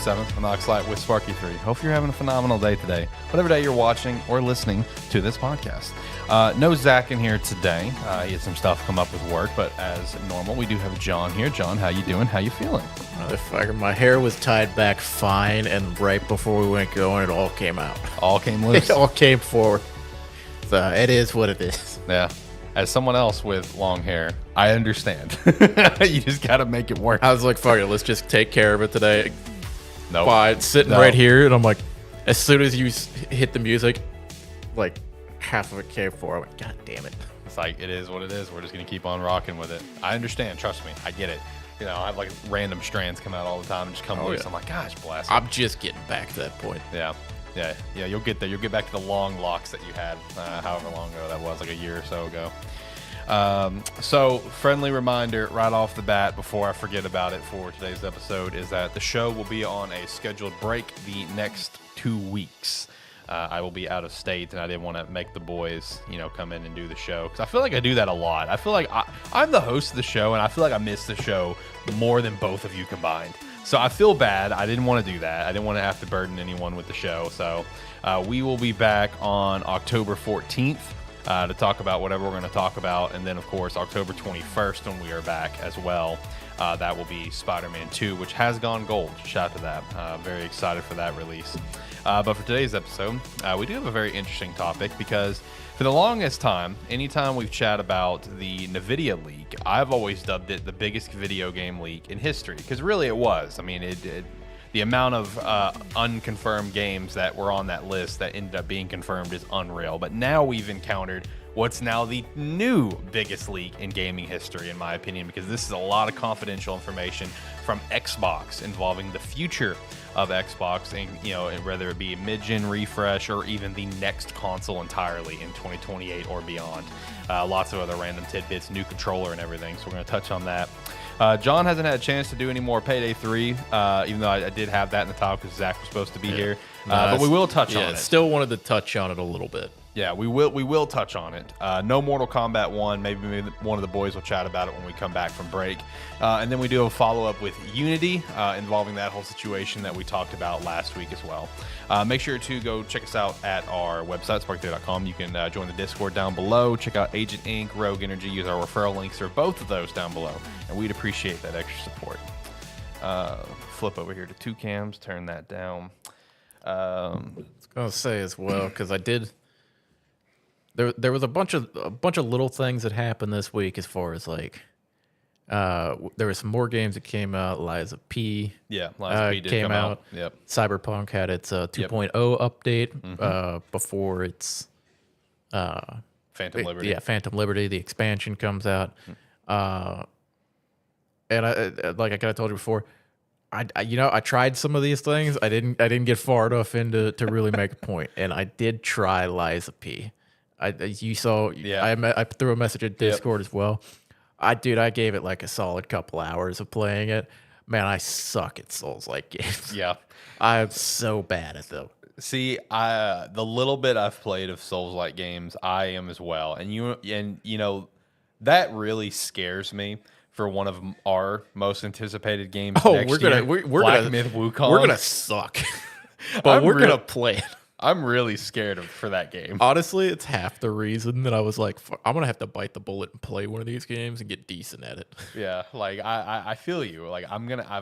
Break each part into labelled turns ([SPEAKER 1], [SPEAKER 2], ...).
[SPEAKER 1] 7 on Oxlight with Sparky3. Hope you're having a phenomenal day today, whatever day you're watching or listening to this podcast. No Zach in here today. He had some stuff come up with work, but as normal, we do have John here. John, how you doing? How you feeling?
[SPEAKER 2] Motherfucker, my hair was tied back fine, and right before we went going, it all came out.
[SPEAKER 1] All came loose.
[SPEAKER 2] It all came forward. So it is what it is.
[SPEAKER 1] Yeah. As someone else with long hair, I understand. You just got to make it work.
[SPEAKER 2] I was like, fuck it, let's just take care of it today.
[SPEAKER 1] No.
[SPEAKER 2] Fine, sitting right here, and I'm like, as soon as you hit the music, like, half of it came forward. I'm like, God damn it.
[SPEAKER 1] It's like, it is what it is. We're just going to keep on rocking with it. I understand. Trust me. I get it. You know, I have like random strands come out all the time and just come loose.
[SPEAKER 2] Yeah.
[SPEAKER 1] I'm like, gosh, blast.
[SPEAKER 2] I'm just getting back to that point.
[SPEAKER 1] Yeah. You'll get there. You'll get back to the long locks that you had, however long ago that was, like a year or so ago. So, friendly reminder right off the bat before I forget about it for today's episode is that the show will be on a scheduled break the next 2 weeks. I will be out of state, and I didn't want to make the boys, come in and do the show because I feel like I do that a lot. I feel like I'm the host of the show, and I feel like I miss the show more than both of you combined. So I feel bad. I didn't want to do that. I didn't want to have to burden anyone with the show. So we will be back on October 14th to talk about whatever we're going to talk about. And then, of course, October 21st when we are back as well. That will be Spider-Man 2, which has gone gold. Shout out to that. Very excited for that release. But for today's episode, we do have a very interesting topic because for the longest time, anytime we've chat about the NVIDIA leak, I've always dubbed it the biggest video game leak in history because really it was. I mean, the amount of unconfirmed games that were on that list that ended up being confirmed is unreal. But now we've encountered what's now the new biggest leak in gaming history, in my opinion, because this is a lot of confidential information from Xbox involving the future of Xbox, and whether it be a mid-gen refresh or even the next console entirely in 2028 or beyond. Lots of other random tidbits, new controller and everything. So we're going to touch on that. John hasn't had a chance to do any more Payday 3, even though I did have that in the top because Zach was supposed to be here. But we will touch on it.
[SPEAKER 2] Still wanted to touch on it a little bit.
[SPEAKER 1] Yeah, we will touch on it. No Mortal Kombat 1. Maybe one of the boys will chat about it when we come back from break. And then we do a follow-up with Unity involving that whole situation that we talked about last week as well. Make sure to go check us out at our website, spark3.com. You can join the Discord down below. Check out Agent Inc., Rogue Energy. Use our referral links. There are both of those down below. And we'd appreciate that extra support. Flip over here to 2 cams. Turn that down.
[SPEAKER 2] I was going to say as well, because I did... There was a bunch of little things that happened this week as far as like there were some more games that came out. Liza P.
[SPEAKER 1] Yeah, Liza P did
[SPEAKER 2] came
[SPEAKER 1] come out.
[SPEAKER 2] Yep. Cyberpunk had its 2.0 update before its
[SPEAKER 1] Phantom Liberty.
[SPEAKER 2] Yeah, Phantom Liberty. The expansion comes out, and I like I kind of told you before. I tried some of these things. I didn't get far enough into to really make a point, and I did try Liza P. You saw, yeah. I threw a message in Discord as well. I gave it like a solid couple hours of playing it. Man, I suck at Souls-like games.
[SPEAKER 1] Yeah.
[SPEAKER 2] I'm so bad at them.
[SPEAKER 1] See, the little bit I've played of Souls-like games, I am as well. And that really scares me for one of our most anticipated games next year.
[SPEAKER 2] We're
[SPEAKER 1] Black Myth Wukong.
[SPEAKER 2] We're gonna suck, but we're gonna play it.
[SPEAKER 1] I'm really scared for that game.
[SPEAKER 2] Honestly, it's half the reason that I was like, I'm going to have to bite the bullet and play one of these games and get decent at it.
[SPEAKER 1] Yeah, like I feel you. Like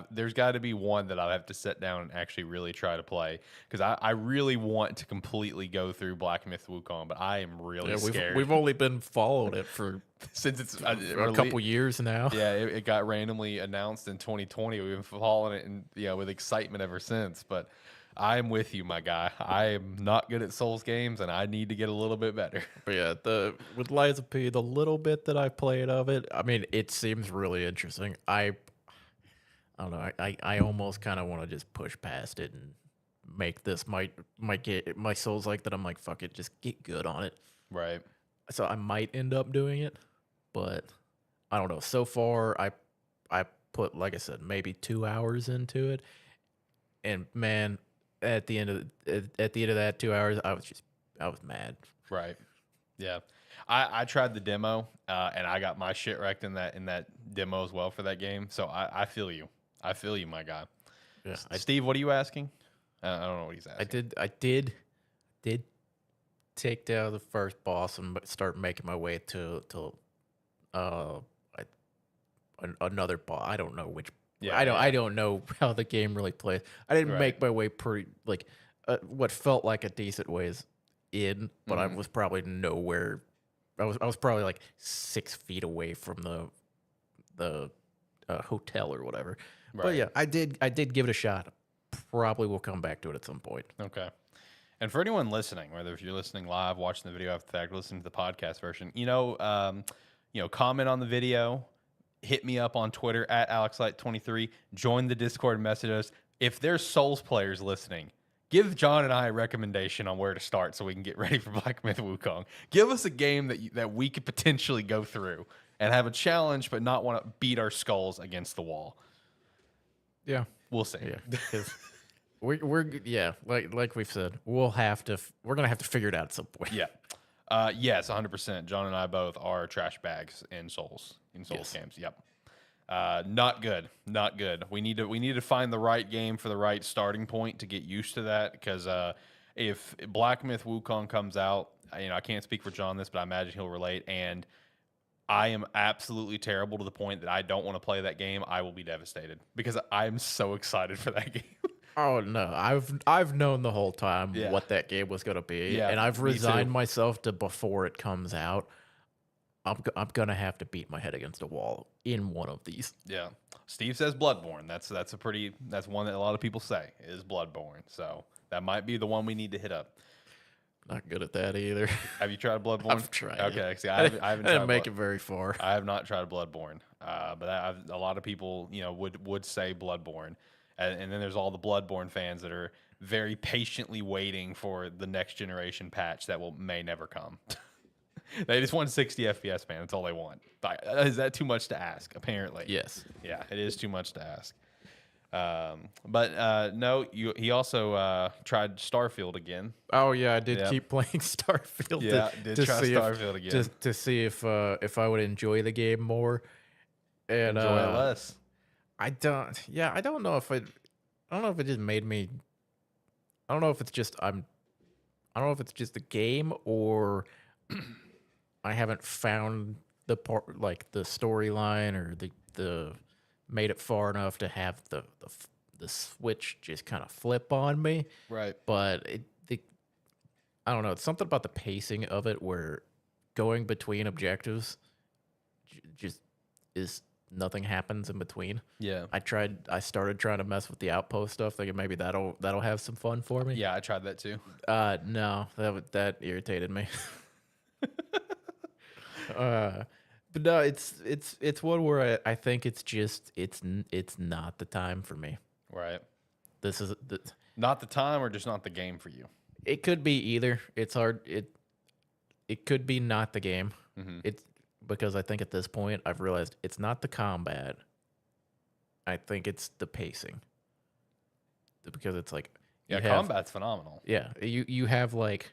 [SPEAKER 1] there's got to be one that I'll have to sit down and actually really try to play because I really want to completely go through Black Myth Wukong, but I am really scared.
[SPEAKER 2] We've only been following it for
[SPEAKER 1] since it's
[SPEAKER 2] a couple years now.
[SPEAKER 1] Yeah, it got randomly announced in 2020. We've been following it and with excitement ever since, but I'm with you, my guy. I am not good at Souls games, and I need to get a little bit better.
[SPEAKER 2] But yeah, with Liza P, the little bit that I've played of it, I mean, it seems really interesting. I don't know. I almost kind of want to just push past it and make this my Souls like that. I'm like, fuck it, just get good on it.
[SPEAKER 1] Right.
[SPEAKER 2] So I might end up doing it, but I don't know. So far, I put, like I said, maybe 2 hours into it, and man. At the end of that 2 hours, I was mad.
[SPEAKER 1] Right. Yeah. I tried the demo and I got my shit wrecked in that demo as well for that game. So I feel you. I feel you, my guy.
[SPEAKER 2] Yeah,
[SPEAKER 1] Steve, what are you asking? I don't know what he's asking.
[SPEAKER 2] I did take down the first boss and start making my way to uh I, another boss. I don't know which.
[SPEAKER 1] Yeah,
[SPEAKER 2] I don't know how the game really plays. I didn't
[SPEAKER 1] Right.
[SPEAKER 2] make my way pretty like what felt like a decent ways in, but I
[SPEAKER 1] Mm-hmm.
[SPEAKER 2] was probably nowhere. I was probably like 6 feet away from the hotel or whatever. But
[SPEAKER 1] Right.
[SPEAKER 2] yeah, I did give it a shot. Probably will come back to it at some point.
[SPEAKER 1] Okay. And for anyone listening, whether if you're listening live, watching the video after the fact, listening to the podcast version, comment on the video, hit me up on Twitter at AlexLight23, join the Discord and message us. If there's Souls players listening, give John and I a recommendation on where to start so we can get ready for Black Myth Wukong. Give us a game that we could potentially go through and have a challenge, but not want to beat our skulls against the wall.
[SPEAKER 2] Yeah.
[SPEAKER 1] We'll see.
[SPEAKER 2] Yeah, because we're like we've said, we're gonna have to figure it out at some point.
[SPEAKER 1] Yeah. Yes, 100%. John and I both are trash bags in Souls
[SPEAKER 2] Yes.
[SPEAKER 1] games. Yep. Not good. Not good. We need to find the right game for the right starting point to get used to that. Because if Black Myth Wukong comes out, I can't speak for John this, but I imagine he'll relate. And I am absolutely terrible to the point that I don't want to play that game. I will be devastated because I'm so excited for that game.
[SPEAKER 2] Oh no, I've known the whole time
[SPEAKER 1] Yeah.
[SPEAKER 2] what that game was gonna be,
[SPEAKER 1] Yeah,
[SPEAKER 2] and I've
[SPEAKER 1] me
[SPEAKER 2] resigned
[SPEAKER 1] too.
[SPEAKER 2] myself to before it comes out. I'm gonna have to beat my head against a wall in one of these.
[SPEAKER 1] Yeah. Steve says Bloodborne. That's one that a lot of people say is Bloodborne. So that might be the one we need to hit up.
[SPEAKER 2] Not good at that either.
[SPEAKER 1] Have you tried Bloodborne?
[SPEAKER 2] I've tried.
[SPEAKER 1] Okay.
[SPEAKER 2] It.
[SPEAKER 1] See, I haven't
[SPEAKER 2] I didn't
[SPEAKER 1] tried
[SPEAKER 2] make it very far.
[SPEAKER 1] I have not tried Bloodborne. But a lot of people, would say Bloodborne. And then there's all the Bloodborne fans that are very patiently waiting for the next generation patch that may never come. They just want 60 FPS, man. That's all they want. Is that too much to ask? Apparently.
[SPEAKER 2] Yes.
[SPEAKER 1] Yeah, it is too much to ask. No, he also tried Starfield again.
[SPEAKER 2] Oh yeah, I did
[SPEAKER 1] Yep.
[SPEAKER 2] keep playing Starfield.
[SPEAKER 1] Yeah, did try
[SPEAKER 2] see
[SPEAKER 1] Starfield again.
[SPEAKER 2] Just to see if I would enjoy the game more. And
[SPEAKER 1] Enjoy it less.
[SPEAKER 2] I don't. Yeah, I don't know if it. I don't know if it just made me. I don't know if it's just I don't know if it's just the game or I haven't found the part like the storyline or the made it far enough to have the switch just kind of flip on me.
[SPEAKER 1] Right.
[SPEAKER 2] But I don't know. It's something about the pacing of it where going between objectives just is nothing happens in between.
[SPEAKER 1] Yeah.
[SPEAKER 2] I started trying to mess with the outpost stuff, thinking maybe that'll have some fun for me.
[SPEAKER 1] Yeah, I tried that too.
[SPEAKER 2] No, that irritated me. But no, it's one where I think it's just it's not the time for me.
[SPEAKER 1] Right.
[SPEAKER 2] This is
[SPEAKER 1] Not the time or just not the game for you.
[SPEAKER 2] it could be either. It's hard. It could be not the game. It's because I think at this point I've realized it's not the combat. I think it's the pacing. Because it's like
[SPEAKER 1] Yeah,
[SPEAKER 2] you have-
[SPEAKER 1] combat's phenomenal.
[SPEAKER 2] Yeah, you have like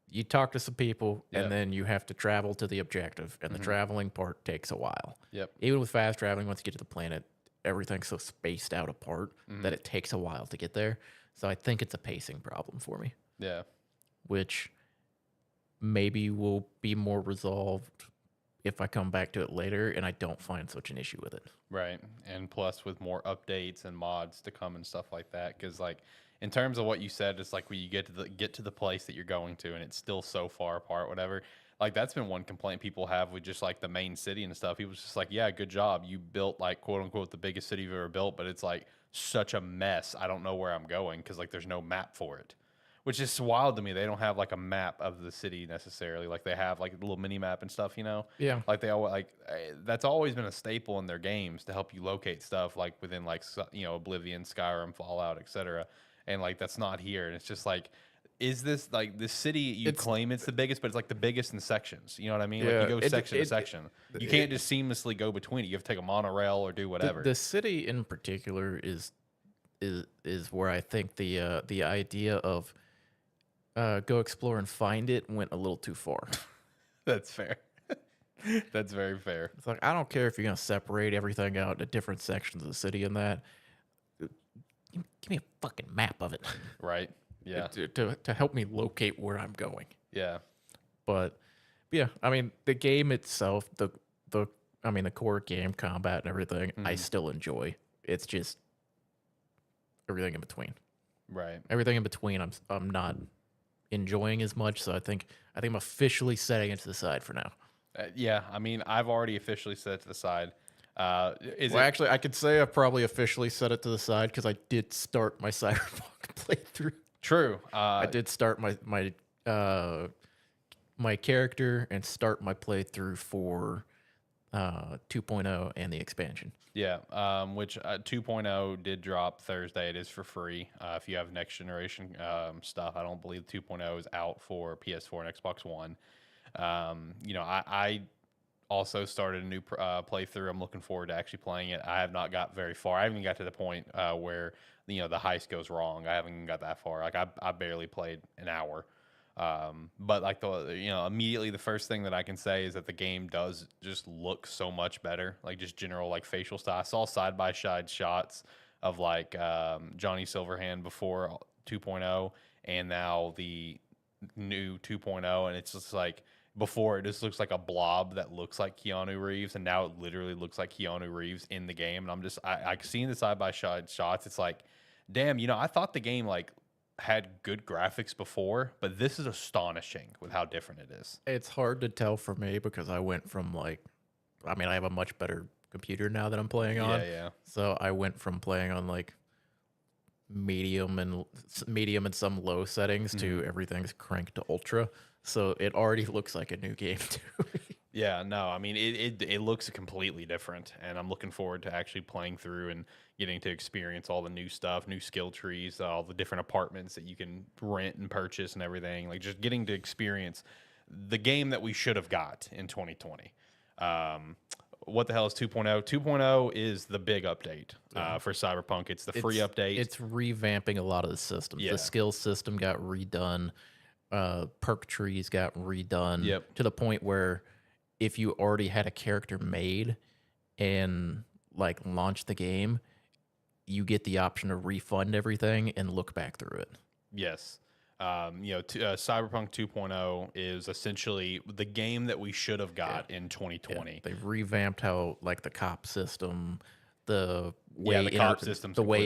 [SPEAKER 2] you talk to some people
[SPEAKER 1] Yeah.
[SPEAKER 2] and then you have to travel to the objective, and the traveling part takes a while.
[SPEAKER 1] Yep.
[SPEAKER 2] Even with fast traveling, once you get to the planet, everything's so spaced out apart that it takes a while to get there. So I think it's a pacing problem for me,
[SPEAKER 1] Yeah.
[SPEAKER 2] which maybe will be more resolved if I come back to it later and I don't find such an issue with it.
[SPEAKER 1] Right. And plus with more updates and mods to come and stuff like that. Because like in terms of what you said, it's like when you get to the place that you're going to and it's still so far apart, whatever. Like that's been one complaint people have with just like the main city and stuff. He was just like, yeah, good job. You built like quote unquote the biggest city you've ever built, but it's like such a mess. I don't know where I'm going because like there's no map for it. Which is wild to me. They don't have like a map of the city necessarily. Like they have like a little mini map and stuff,
[SPEAKER 2] Yeah.
[SPEAKER 1] Like they always like that's always been a staple in their games to help you locate stuff like within like Oblivion, Skyrim, Fallout, etc. And like that's not here. And it's just like, is this like the city you claim it's the biggest, but it's like the biggest in sections. You know what I mean?
[SPEAKER 2] Yeah,
[SPEAKER 1] Like you go section to
[SPEAKER 2] it-
[SPEAKER 1] section. You can't just seamlessly go between it. You have to take a monorail or do whatever.
[SPEAKER 2] The city in particular is where I think the idea of go explore and find it went a little too far.
[SPEAKER 1] That's fair. That's very fair.
[SPEAKER 2] It's like, I don't care if you're gonna separate everything out into different sections of the city and that. Give me a fucking map of it.
[SPEAKER 1] Right. Yeah.
[SPEAKER 2] To help me locate where I'm going.
[SPEAKER 1] Yeah.
[SPEAKER 2] But yeah, I mean, the game itself, the core game combat and everything, I still enjoy. It's just everything in between.
[SPEAKER 1] Right.
[SPEAKER 2] Everything in between, I'm not enjoying as much. So I think I'm officially setting it to the side for now.
[SPEAKER 1] Yeah. I mean, I've already officially set it to the side.
[SPEAKER 2] Actually, I could say I probably officially set it to the side because I did start my Cyberpunk playthrough.
[SPEAKER 1] True.
[SPEAKER 2] I did start my character and start my playthrough for 2.0 and the expansion.
[SPEAKER 1] Yeah, which 2.0 did drop Thursday. It is for free if you have next generation stuff. I don't believe 2.0 is out for PS4 and Xbox One. I also started a new playthrough. I'm looking forward to actually playing it. I have not got very far. I haven't even got to the point where the heist goes wrong. I haven't even got that far. Like I barely played an hour. But like immediately the first thing that I can say is that the game does just look so much better. Like just general like facial style. I saw side by side shots of like Johnny Silverhand before 2.0 and now the new 2.0, and it's just like before it just looks like a blob that looks like Keanu Reeves, and now it literally looks like Keanu Reeves in the game. And I'm just I seeing the side by side shots. It's like, damn, I thought the game like had good graphics before, but this is astonishing with how different it is.
[SPEAKER 2] It's hard to tell for me because I went from I have a much better computer now that I'm playing on.
[SPEAKER 1] Yeah.
[SPEAKER 2] So I went from playing on like medium and some low settings to everything's cranked to ultra. So it already looks like a new game to me.
[SPEAKER 1] Yeah, no, I mean it looks completely different, and I'm looking forward to actually playing through and getting to experience all the new stuff, new skill trees, all the different apartments that you can rent and purchase and everything. Like just getting to experience the game that we should have got in 2020. What the hell is 2.0? 2.0 is the big update for Cyberpunk. It's the free update.
[SPEAKER 2] It's revamping a lot of the systems.
[SPEAKER 1] Yeah.
[SPEAKER 2] The skill system got redone. Perk trees got redone.
[SPEAKER 1] Yep.
[SPEAKER 2] To the point where if you already had a character made and like launched the game, you get the option to refund everything and look back through it.
[SPEAKER 1] Yes. Cyberpunk 2.0 is essentially the game that we should have got in 2020.
[SPEAKER 2] Yeah, they've revamped how like the cop system, the way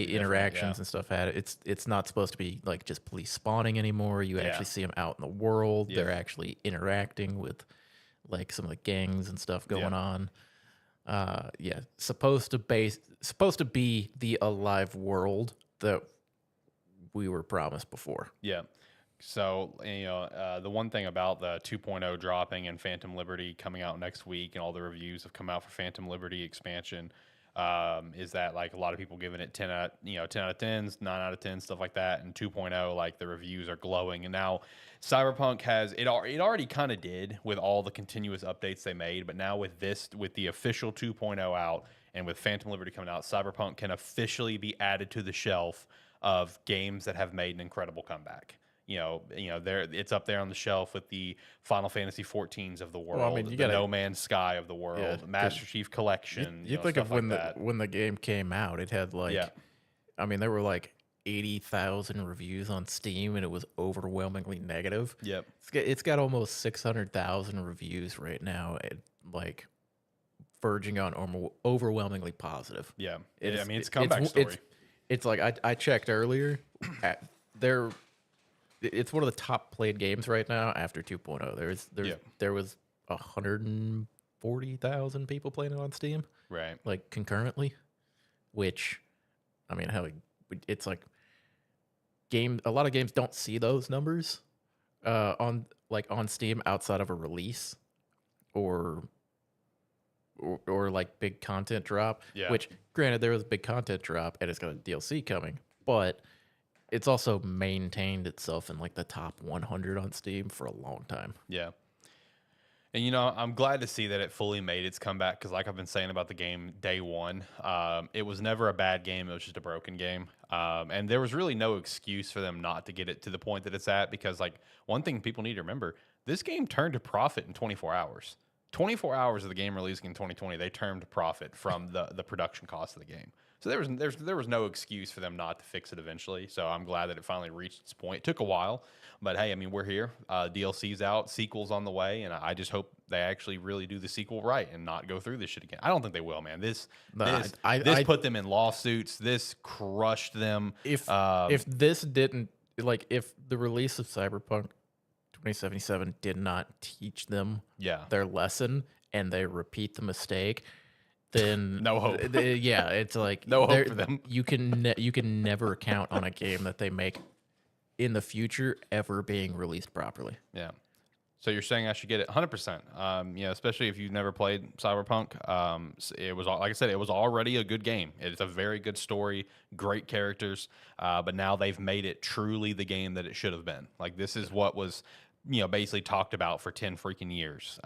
[SPEAKER 2] interactions and stuff had it. It's not supposed to be like just police spawning anymore. You actually see them out in the world. They're actually interacting with like some of the gangs and stuff going on. Supposed to be the alive world that we were promised before.
[SPEAKER 1] Yeah. So, the one thing about the 2.0 dropping and Phantom Liberty coming out next week, and all the reviews have come out for Phantom Liberty expansion, is that like a lot of people giving it 10 out of 10s, 9 out of 10, stuff like that. And 2.0, like the reviews are glowing. And now Cyberpunk it already kind of did with all the continuous updates they made. But now with the official 2.0 out and with Phantom Liberty coming out, Cyberpunk can officially be added to the shelf of games that have made an incredible comeback. It's up there on the shelf with the Final Fantasy 14s of the world, the No Man's Sky of the world, Master Chief Collection.
[SPEAKER 2] You think of when the game came out, it had there were like 80,000 reviews on Steam, and it was overwhelmingly negative.
[SPEAKER 1] Yep,
[SPEAKER 2] it's got almost 600,000 reviews right now, like verging on overwhelmingly positive.
[SPEAKER 1] Yeah, it's a comeback story.
[SPEAKER 2] It's like I checked earlier. It's one of the top played games right now after 2.0. There was 140,000 people playing it on Steam,
[SPEAKER 1] right?
[SPEAKER 2] Like concurrently, which, I mean, hell, it's like a lot of games don't see those numbers on Steam outside of a release or like big content drop.
[SPEAKER 1] Yeah.
[SPEAKER 2] Which, granted, there was a big content drop and it's got a DLC coming, but it's also maintained itself in like the top 100 on Steam for a long time.
[SPEAKER 1] Yeah. And, I'm glad to see that it fully made its comeback because like I've been saying about the game day one, it was never a bad game. It was just a broken game. And there was really no excuse for them not to get it to the point that it's at because like one thing people need to remember, this game turned a profit in 24 hours. 24 hours of the game releasing in 2020, they termed profit from the production cost of the game. So there was no excuse for them not to fix it eventually. So I'm glad that it finally reached its point. It took a while, but hey, I mean, we're here. DLC's out, sequel's on the way, and I just hope they actually really do the sequel right and not go through this shit again. I don't think they will, man. This put them in lawsuits. This crushed them.
[SPEAKER 2] If this didn't, like, if the release of Cyberpunk 2077 did not teach them their lesson and they repeat the mistake, then
[SPEAKER 1] no hope.
[SPEAKER 2] Yeah, it's like
[SPEAKER 1] no hope for them.
[SPEAKER 2] You can never count on a game that they make in the future ever being released properly.
[SPEAKER 1] Yeah. So you're saying I should get it 100%. Yeah, especially if you've never played Cyberpunk. It was, like I said, it was already a good game. It's a very good story, great characters, but now they've made it truly the game that it should have been. Like, this is what was, basically talked about for 10 freaking years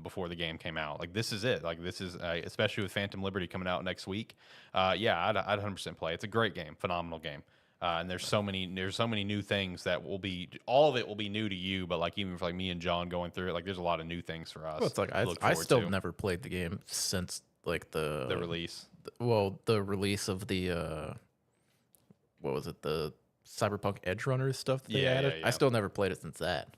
[SPEAKER 1] before the game came out. Like, this is it. Like, this is, especially with Phantom Liberty coming out next week. Yeah, I'd 100% play. It's a great game, phenomenal game. And there's so many new things that will be, all of it will be new to you, but like even for like me and John going through it, like there's a lot of new things for us.
[SPEAKER 2] Well, it's like I still never played the game since like the
[SPEAKER 1] release.
[SPEAKER 2] The release of the what was it, the Cyberpunk Edge Runners stuff that they added. I still never played it since that.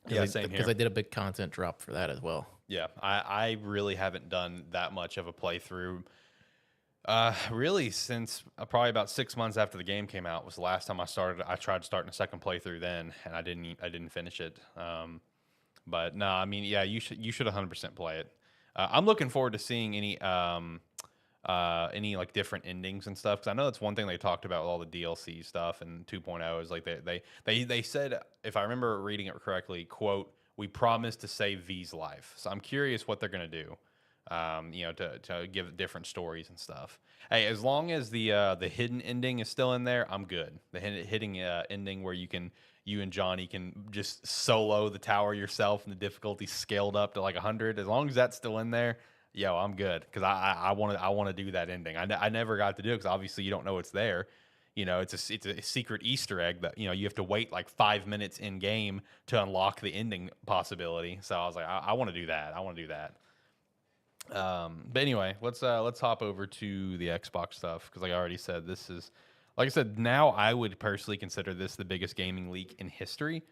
[SPEAKER 1] Yeah, same here.
[SPEAKER 2] Because I did a big content drop for that as well.
[SPEAKER 1] Yeah, I really haven't done that much of a playthrough. Really, since probably about 6 months after the game came out was the last time I started. I tried starting a second playthrough then, and I didn't finish it. But no, I mean, yeah, you should 100% play it. I'm looking forward to seeing any like different endings and stuff, because I know that's one thing they talked about with all the DLC stuff and 2.0 is like they said, if I remember reading it correctly, quote, "We promise to save V's life." So I'm curious what they're gonna do. To give different stories and stuff. Hey, as long as the hidden ending is still in there, I'm good. The hidden ending where you and Johnny can just solo the tower yourself and the difficulty scaled up to like 100. As long as that's still in there, yo, I'm good, because I want to do that ending. I never got to do it because obviously you don't know it's there. It's a secret Easter egg that you have to wait like 5 minutes in game to unlock the ending possibility. So I was like, I want to do that. I want to do that. But anyway, let's hop over to the Xbox stuff, because like I already said, this is, like I said, now I would personally consider this the biggest gaming leak in history,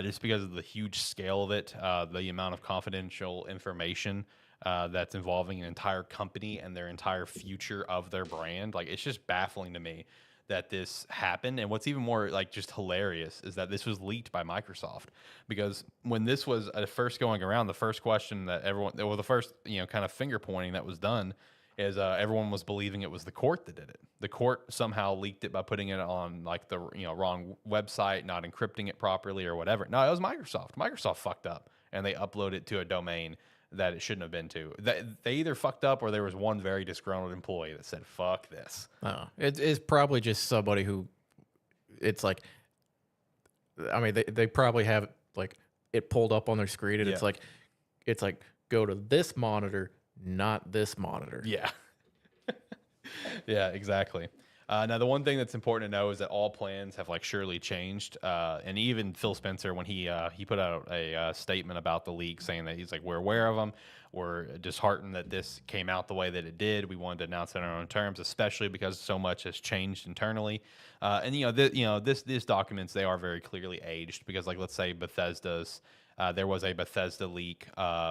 [SPEAKER 1] just because of the huge scale of it, the amount of confidential information that's involving an entire company and their entire future of their brand. Like, it's just baffling to me that this happened. And what's even more like just hilarious is that this was leaked by Microsoft, because when this was first going around, the first question that the first kind of finger pointing that was done is everyone was believing it was the court that did it. The court somehow leaked it by putting it on like the wrong website, not encrypting it properly or whatever. No, it was Microsoft. Microsoft fucked up and they uploaded it to a domain that it shouldn't have been to. They either fucked up or there was one very disgruntled employee that said, "Fuck this."
[SPEAKER 2] Oh, it's probably just somebody who, it's like, I mean, they probably have like it pulled up on their screen and it's like go to this monitor, not this monitor.
[SPEAKER 1] Yeah. Yeah, exactly. Now, the one thing that's important to know is that all plans have like surely changed, and even Phil Spencer, when he put out a statement about the leak, saying that he's like, we're aware of them, we're disheartened that this came out the way that it did. We wanted to announce it on our own terms, especially because so much has changed internally. And these documents, they are very clearly aged, because like let's say Bethesda's. There was a Bethesda leak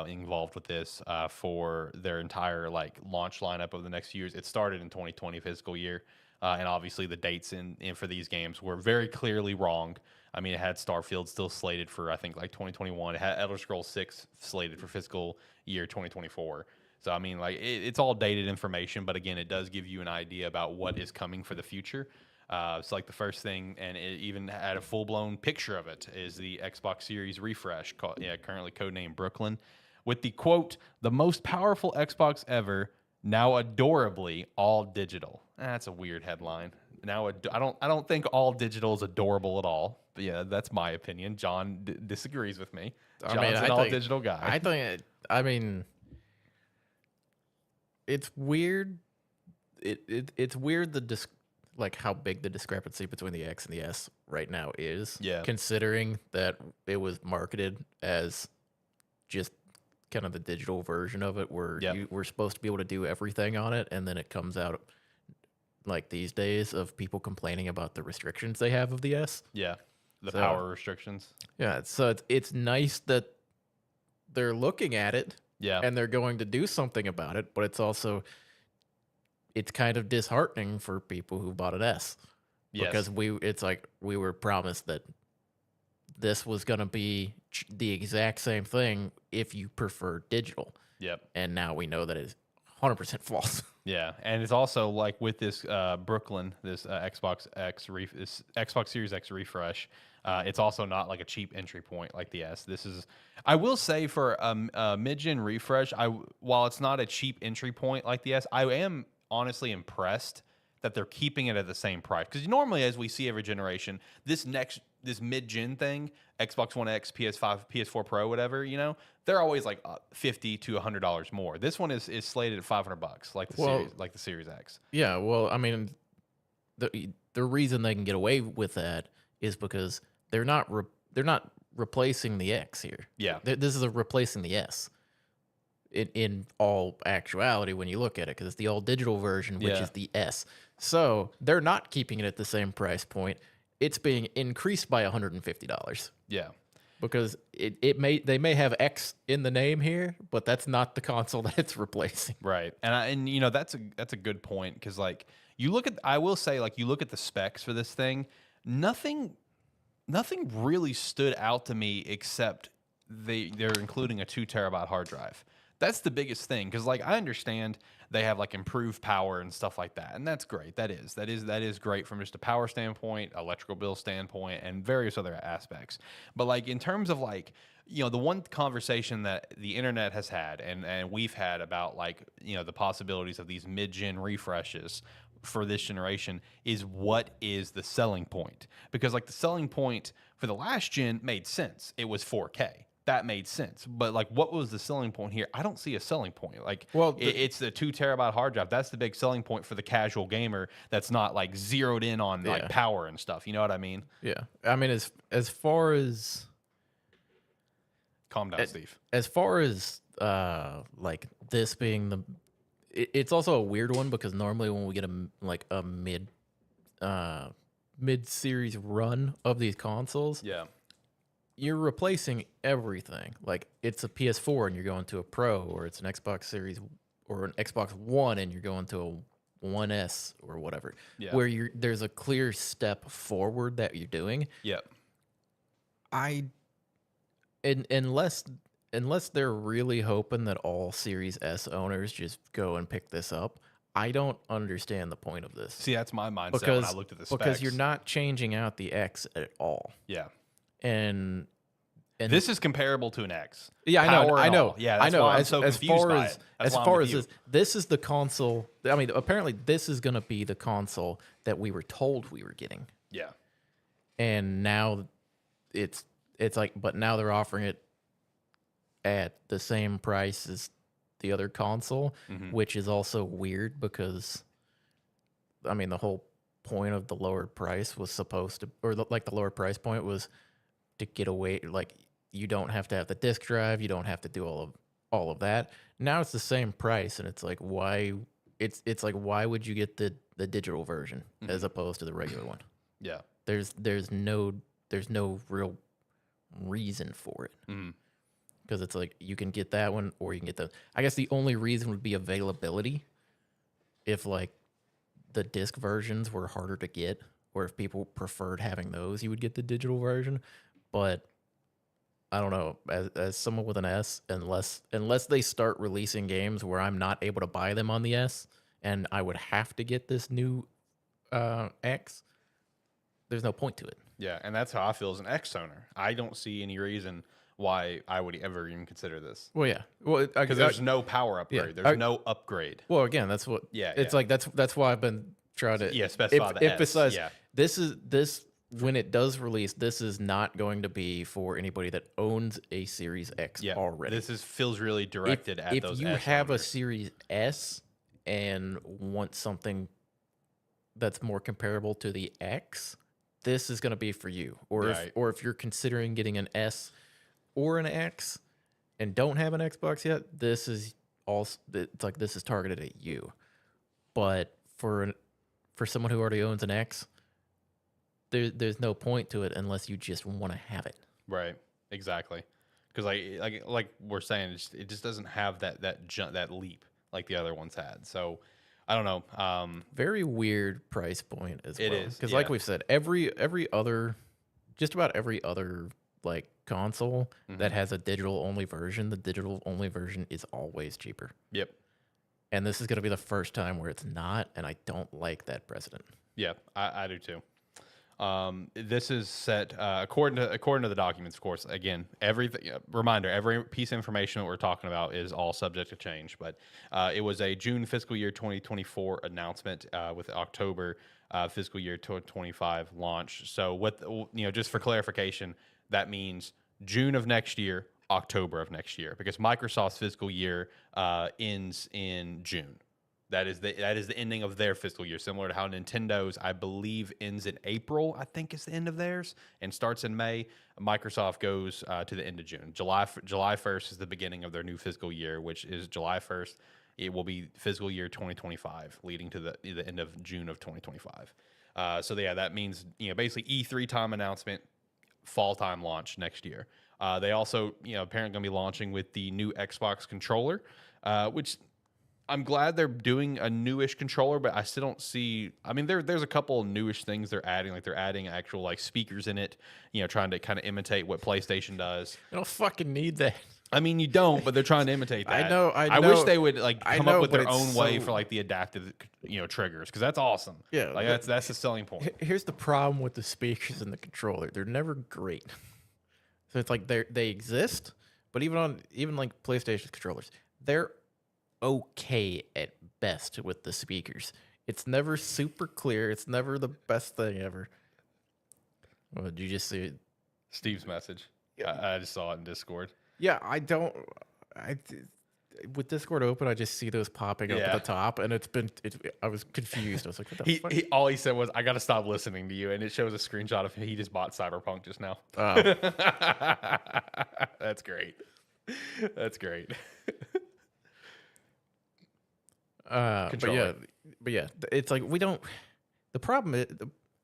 [SPEAKER 1] involved with this for their entire like launch lineup of the next few years. It started in 2020 fiscal year. And obviously the dates in for these games were very clearly wrong. I mean, it had Starfield still slated for, I think, like 2021. It had Elder Scrolls 6 slated for fiscal year 2024. So, I mean, like, it's all dated information. But again, it does give you an idea about what is coming for the future. So, like, the first thing, and it even had a full-blown picture of it, is the Xbox Series refresh, currently codenamed Brooklyn, with the, quote, "the most powerful Xbox ever, now adorably all digital." That's a weird headline. Now, I don't think all digital is adorable at all. But yeah, that's my opinion. John disagrees with me. John's an all digital guy.
[SPEAKER 2] I mean, it's weird. It's weird like how big the discrepancy between the X and the S right now is.
[SPEAKER 1] Yeah.
[SPEAKER 2] Considering that it was marketed as just kind of the digital version of it, where
[SPEAKER 1] Yep.
[SPEAKER 2] you were supposed to be able to do everything on it, and then it comes out like these days of people complaining about the restrictions they have of the S.
[SPEAKER 1] Yeah. The
[SPEAKER 2] So-
[SPEAKER 1] power restrictions.
[SPEAKER 2] Yeah, so it's nice that they're looking at it
[SPEAKER 1] Yeah.
[SPEAKER 2] and they're going to do something about it, but it's kind of disheartening for people who bought an S.
[SPEAKER 1] Yes.
[SPEAKER 2] Because it's like we were promised that this was going to be the exact same thing if you prefer digital,
[SPEAKER 1] Yep.
[SPEAKER 2] and now we know that it's 100% false.
[SPEAKER 1] Yeah, and it's also like with this Brooklyn, this Xbox Series X refresh. It's also not like a cheap entry point like the S. This is, I will say, for a mid-gen refresh. While it's not a cheap entry point like the S, I am honestly impressed that they're keeping it at the same price. Because normally, as we see every generation, this mid-gen thing, Xbox One X, PS5, PS4 Pro, whatever, they're always like $50 to $100 more. This one is slated at $500, like the Series X.
[SPEAKER 2] Yeah, well, I mean, the reason they can get away with that is because they're not replacing the X here.
[SPEAKER 1] Yeah.
[SPEAKER 2] This is replacing the S. In all actuality, when you look at it, because it's the all digital version, which is the S. So they're not keeping it at the same price point. It's being increased by $150.
[SPEAKER 1] Yeah.
[SPEAKER 2] Because they may have X in the name here, but that's not the console that it's replacing.
[SPEAKER 1] Right. And that's a good point, because like you look at, I will say, like, you look at the specs for this thing, nothing really stood out to me except they're including a 2 terabyte hard drive. That's the biggest thing, because like I understand they have like improved power and stuff like that, and that's great. That is great from just a power standpoint, electrical bill standpoint, and various other aspects. But like in terms of like, the one conversation that the internet has had and we've had about like, the possibilities of these mid-gen refreshes for this generation is, what is the selling point? Because like the selling point for the last gen made sense. It was 4K. That made sense. But like, what was the selling point here? I don't see a selling point. Like, it's the 2 terabyte hard drive. That's the big selling point for the casual gamer that's not like zeroed in on like power and stuff. You know what I mean?
[SPEAKER 2] Yeah. I mean, as far as
[SPEAKER 1] calm down, Steve.
[SPEAKER 2] As far as like this being it's also a weird one, because normally when we get a mid series run of these consoles,
[SPEAKER 1] Yeah.
[SPEAKER 2] you're replacing everything. Like, it's a PS4 and you're going to a Pro, or it's an Xbox Series or an Xbox One and you're going to a 1S or whatever.
[SPEAKER 1] Yeah.
[SPEAKER 2] Where there's a clear step forward that you're doing.
[SPEAKER 1] Yep.
[SPEAKER 2] Unless they're really hoping that all Series S owners just go and pick this up, I don't understand the point of this.
[SPEAKER 1] See, that's my mindset when I looked at the specs.
[SPEAKER 2] Because you're not changing out the X at all.
[SPEAKER 1] Yeah.
[SPEAKER 2] And
[SPEAKER 1] this is comparable to an X.
[SPEAKER 2] Yeah, I know.
[SPEAKER 1] Yeah, that's why I'm so confused by it.
[SPEAKER 2] As far as this is the console. I mean, apparently this is going to be the console that we were told we were getting.
[SPEAKER 1] Yeah.
[SPEAKER 2] And now it's like, but now they're offering it at the same price as the other console, which is also weird, because I mean, the whole point of the lower price was supposed to, or the lower price point was to get away, like, you don't have to have the disk drive, you don't have to do all of that. Now it's the same price, and it's like, why? It's like, why would you get the digital version as opposed to the regular one?
[SPEAKER 1] Yeah.
[SPEAKER 2] There's no real reason for it. Because it's like, you can get that one, or you can get I guess the only reason would be availability. If like the disc versions were harder to get, or if people preferred having those, you would get the digital version. But I don't know, as someone with an S, unless they start releasing games where I'm not able to buy them on the S, and I would have to get this new X, there's no point to it.
[SPEAKER 1] Yeah, and that's how I feel as an X owner. I don't see any reason why I would ever even consider this.
[SPEAKER 2] Well, yeah. Well,
[SPEAKER 1] because there's no power upgrade.
[SPEAKER 2] Yeah,
[SPEAKER 1] there's no upgrade.
[SPEAKER 2] Well, again, that's what.
[SPEAKER 1] Yeah.
[SPEAKER 2] It's like that's why I've been trying to
[SPEAKER 1] specify the
[SPEAKER 2] emphasize.
[SPEAKER 1] S. Yeah.
[SPEAKER 2] This when it does release, this is not going to be for anybody that owns a Series X already.
[SPEAKER 1] This feels really directed at those.
[SPEAKER 2] If you have a Series S and want something that's more comparable to the X, this is going to be for you. Or if you're considering getting an S or an X, and don't have an Xbox yet, this is also it's like this is targeted at you. But for someone who already owns an X, there's no point to it unless you just want to have it.
[SPEAKER 1] Right. Exactly. Because like we're saying, it just doesn't have that leap like the other ones had. So I don't know.
[SPEAKER 2] Very weird price point as well.
[SPEAKER 1] It is,
[SPEAKER 2] Because
[SPEAKER 1] yeah.
[SPEAKER 2] like we've said, just about every other like console that has a digital only version, the digital only version is always cheaper.
[SPEAKER 1] Yep.
[SPEAKER 2] And this is going to be the first time where it's not, and I don't like that precedent.
[SPEAKER 1] Yeah, I do too. This is set according to the documents, of course. Again, everything. Reminder: every piece of information that we're talking about is all subject to change. But it was a June fiscal year 2024 announcement with October fiscal year 2025 launch. So, what just for clarification, that means June of next year, October of next year, because Microsoft's fiscal year ends in June. That is the ending of their fiscal year, similar to how Nintendo's, I believe, ends in April. I think is the end of theirs and starts in May. Microsoft goes to the end of June. July 1st is the beginning of their new fiscal year, which is July 1st. It will be fiscal year 2025, leading to the end of June of 2025. So yeah, that means basically E3 time announcement, fall time launch next year. They also apparently going to be launching with the new Xbox controller, which I'm glad they're doing a newish controller, but I still don't see. I mean, there's a couple of newish things they're adding, like they're adding actual like speakers in it, trying to kind of imitate what PlayStation does.
[SPEAKER 2] You don't fucking need that.
[SPEAKER 1] I mean, you don't, but they're trying to imitate that.
[SPEAKER 2] I know.
[SPEAKER 1] I wish they would like come up with their
[SPEAKER 2] but
[SPEAKER 1] own
[SPEAKER 2] it's
[SPEAKER 1] way
[SPEAKER 2] so-
[SPEAKER 1] for like the adaptive, triggers, because that's awesome.
[SPEAKER 2] Yeah,
[SPEAKER 1] like
[SPEAKER 2] but-
[SPEAKER 1] that's the selling point.
[SPEAKER 2] Here's the problem with the speakers and the controller. They're never great. So it's like they exist, but even like PlayStation controllers, they're okay at best with the speakers. It's never super clear. It's never the best thing ever. Well, did you just see it?
[SPEAKER 1] Steve's message. I just saw it in Discord.
[SPEAKER 2] Yeah, with Discord open, I just see those popping up at the top, and I was confused. I was like, what the fuck?
[SPEAKER 1] All he said was, "I got to stop listening to you," and it shows a screenshot of he just bought Cyberpunk just now.
[SPEAKER 2] Oh.
[SPEAKER 1] That's great. That's great.
[SPEAKER 2] But yeah, it's like we don't. The problem is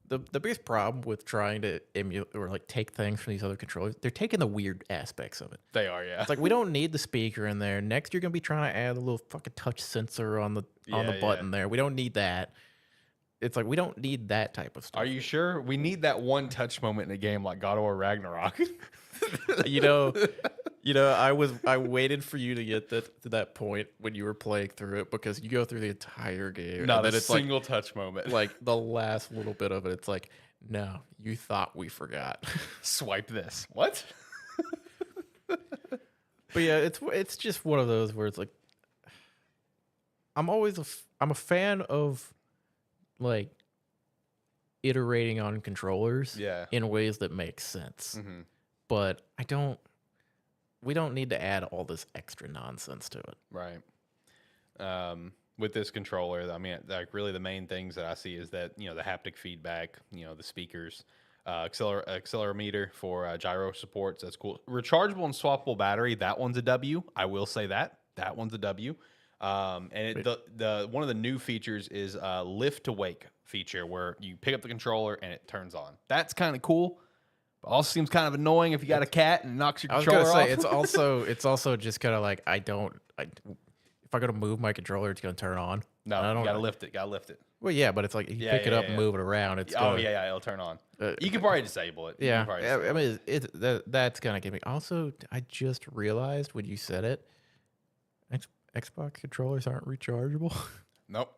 [SPEAKER 2] the biggest problem with trying to emulate or like take things from these other controllers. They're taking the weird aspects of it.
[SPEAKER 1] They are, yeah.
[SPEAKER 2] It's like we don't need the speaker in there. Next, you're gonna be trying to add a little fucking touch sensor on the button there. We don't need that. It's like we don't need that type of stuff.
[SPEAKER 1] Are you sure? We need that one touch moment in a game like God of War Ragnarok.
[SPEAKER 2] I waited for you to get to that point when you were playing through it because you go through the entire game.
[SPEAKER 1] Not
[SPEAKER 2] and
[SPEAKER 1] a
[SPEAKER 2] it's
[SPEAKER 1] single touch moment.
[SPEAKER 2] like the last little bit of it. It's like, no, you thought we forgot.
[SPEAKER 1] Swipe this. What?
[SPEAKER 2] But yeah, it's just one of those where it's like, I'm a fan of like iterating on controllers in ways that make sense.
[SPEAKER 1] Mm-hmm.
[SPEAKER 2] But we don't need to add all this extra nonsense to it.
[SPEAKER 1] Right. With this controller, I mean, like really the main things that I see is that, the haptic feedback, the speakers, accelerometer for gyro supports. That's cool. Rechargeable and swappable battery. That one's a W. I will say that one's a W. The one of the new features is lift to wake feature where you pick up the controller and it turns on. That's kind of cool. But also seems kind of annoying if you got a cat and it knocks your controller off.
[SPEAKER 2] I was gonna say it's also just kind of like if I go to move my controller, it's gonna turn on.
[SPEAKER 1] No, you gotta lift it. Gotta lift it.
[SPEAKER 2] Well, yeah, but it's like you pick it up and move it around. It's
[SPEAKER 1] it'll turn on. You can probably disable it.
[SPEAKER 2] Yeah, I mean, that's gonna give me. Also, I just realized when you said it, Xbox controllers aren't rechargeable.
[SPEAKER 1] Nope.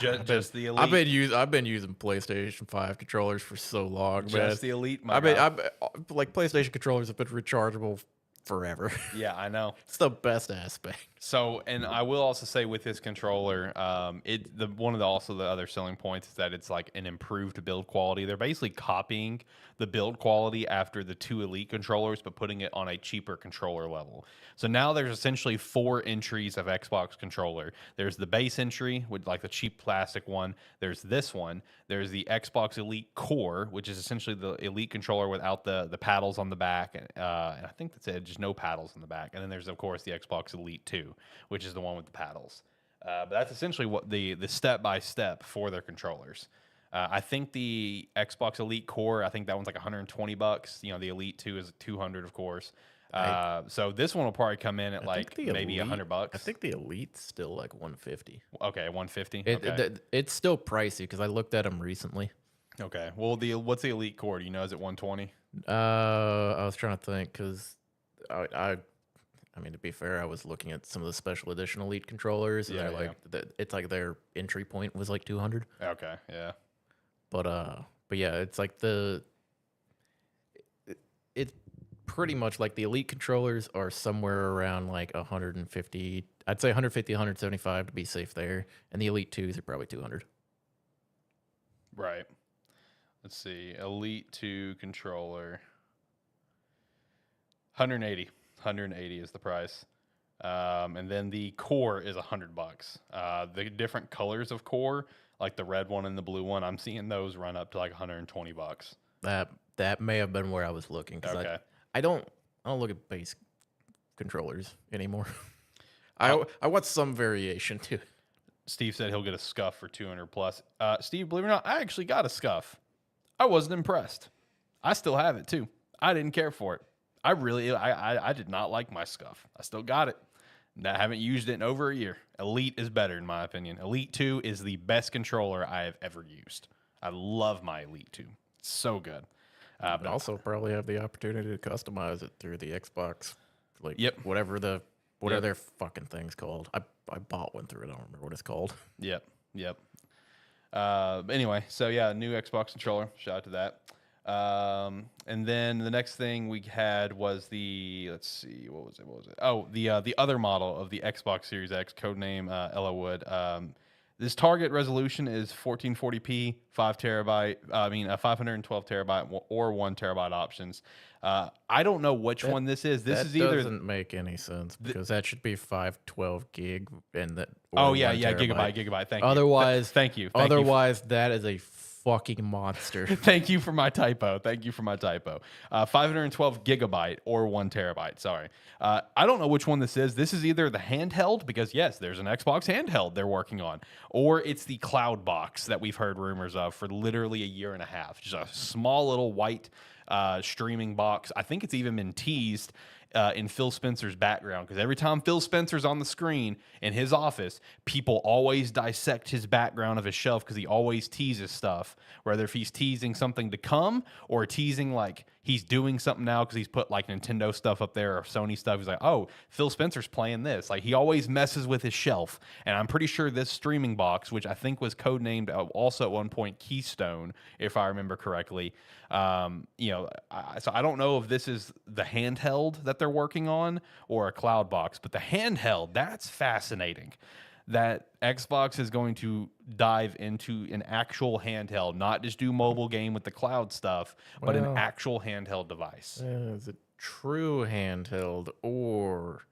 [SPEAKER 1] Just the Elite.
[SPEAKER 2] I've been using PlayStation 5 controllers for so long, man.
[SPEAKER 1] Just the Elite.
[SPEAKER 2] Like PlayStation controllers have been rechargeable forever.
[SPEAKER 1] Yeah, I know.
[SPEAKER 2] It's the best aspect.
[SPEAKER 1] So, and I will also say with this controller, one of the other selling points is that it's like an improved build quality. They're basically copying the build quality after the 2 Elite controllers, but putting it on a cheaper controller level. So now there's essentially 4 entries of Xbox controller. There's the base entry with like the cheap plastic one. There's this one. There's the Xbox Elite Core, which is essentially the Elite controller without the paddles on the back. And I think that's it, just no paddles on the back. And then there's, of course, the Xbox Elite 2, which is the one with the paddles. But that's essentially what the step-by-step for their controllers. I think the Xbox Elite Core, I think that one's like $120. You know, the Elite 2 is $200, of course. So this one will probably come in at like maybe $100.
[SPEAKER 2] I think the Elite's still like 150.
[SPEAKER 1] Okay, 150.
[SPEAKER 2] It's still pricey because I looked at them recently.
[SPEAKER 1] Okay. Well, what's the Elite Core? Do you know? Is it 120?
[SPEAKER 2] I was trying to think because I mean, to be fair, I was looking at some of the special edition Elite controllers, and it's like their entry point was like 200.
[SPEAKER 1] Okay, yeah.
[SPEAKER 2] But yeah, it's like it's pretty much like the Elite controllers are somewhere around like 150. I'd say 150, 175 to be safe there, and the Elite 2s are probably 200.
[SPEAKER 1] Right. Let's see. Elite 2 controller. 180. 180 is the price. And then the core is $100. The different colors of core, like the red one and the blue one, I'm seeing those run up to like $120.
[SPEAKER 2] That may have been where I was looking. Okay. I don't look at base controllers anymore. I want some variation too.
[SPEAKER 1] Steve said he'll get a Scuff for 200 plus. Steve, believe it or not, I actually got a Scuff. I wasn't impressed. I still have it too. I didn't care for it. I did not like my Scuff. I still got it. I haven't used it in over a year. Elite is better in my opinion. Elite 2 is the best controller I have ever used. I love my Elite 2. It's so good.
[SPEAKER 2] But also probably have the opportunity to customize it through the Xbox. Like whatever their fucking thing's called. I bought one through it. I don't remember what it's called.
[SPEAKER 1] Yep. Anyway, so yeah, new Xbox controller. Shout out to that. And then the next thing we had was let's see, what was it? Oh, the other model of the Xbox Series X, codename Ellawood. This target resolution is 1440p, 512 terabyte or 1 terabyte options. I don't know which one this is. This is either
[SPEAKER 2] doesn't make any sense because that should be 512 gig and that.
[SPEAKER 1] Gigabyte. Thank you.
[SPEAKER 2] Otherwise,
[SPEAKER 1] thank you.
[SPEAKER 2] Otherwise, that is a fucking monster.
[SPEAKER 1] Thank you for my typo. 512 gigabyte or 1 terabyte. Sorry. I don't know which one this is. This is either the handheld, because yes, there's an Xbox handheld they're working on, or it's the cloud box that we've heard rumors of for literally a year and a half. Just a small little white streaming box. I think it's even been teased in Phil Spencer's background, because every time Phil Spencer's on the screen in his office, people always dissect his background of his shelf because he always teases stuff, whether if he's teasing something to come or teasing like he's doing something now because he's put like Nintendo stuff up there or Sony stuff. He's like, oh, Phil Spencer's playing this. Like he always messes with his shelf. And I'm pretty sure this streaming box, which I think was codenamed also at one point Keystone, if I remember correctly. So I don't know if this is the handheld that they're working on or a cloud box, but the handheld, that's fascinating. That Xbox is going to dive into an actual handheld, not just do mobile game with the cloud stuff, but an actual handheld device.
[SPEAKER 2] Is it true handheld or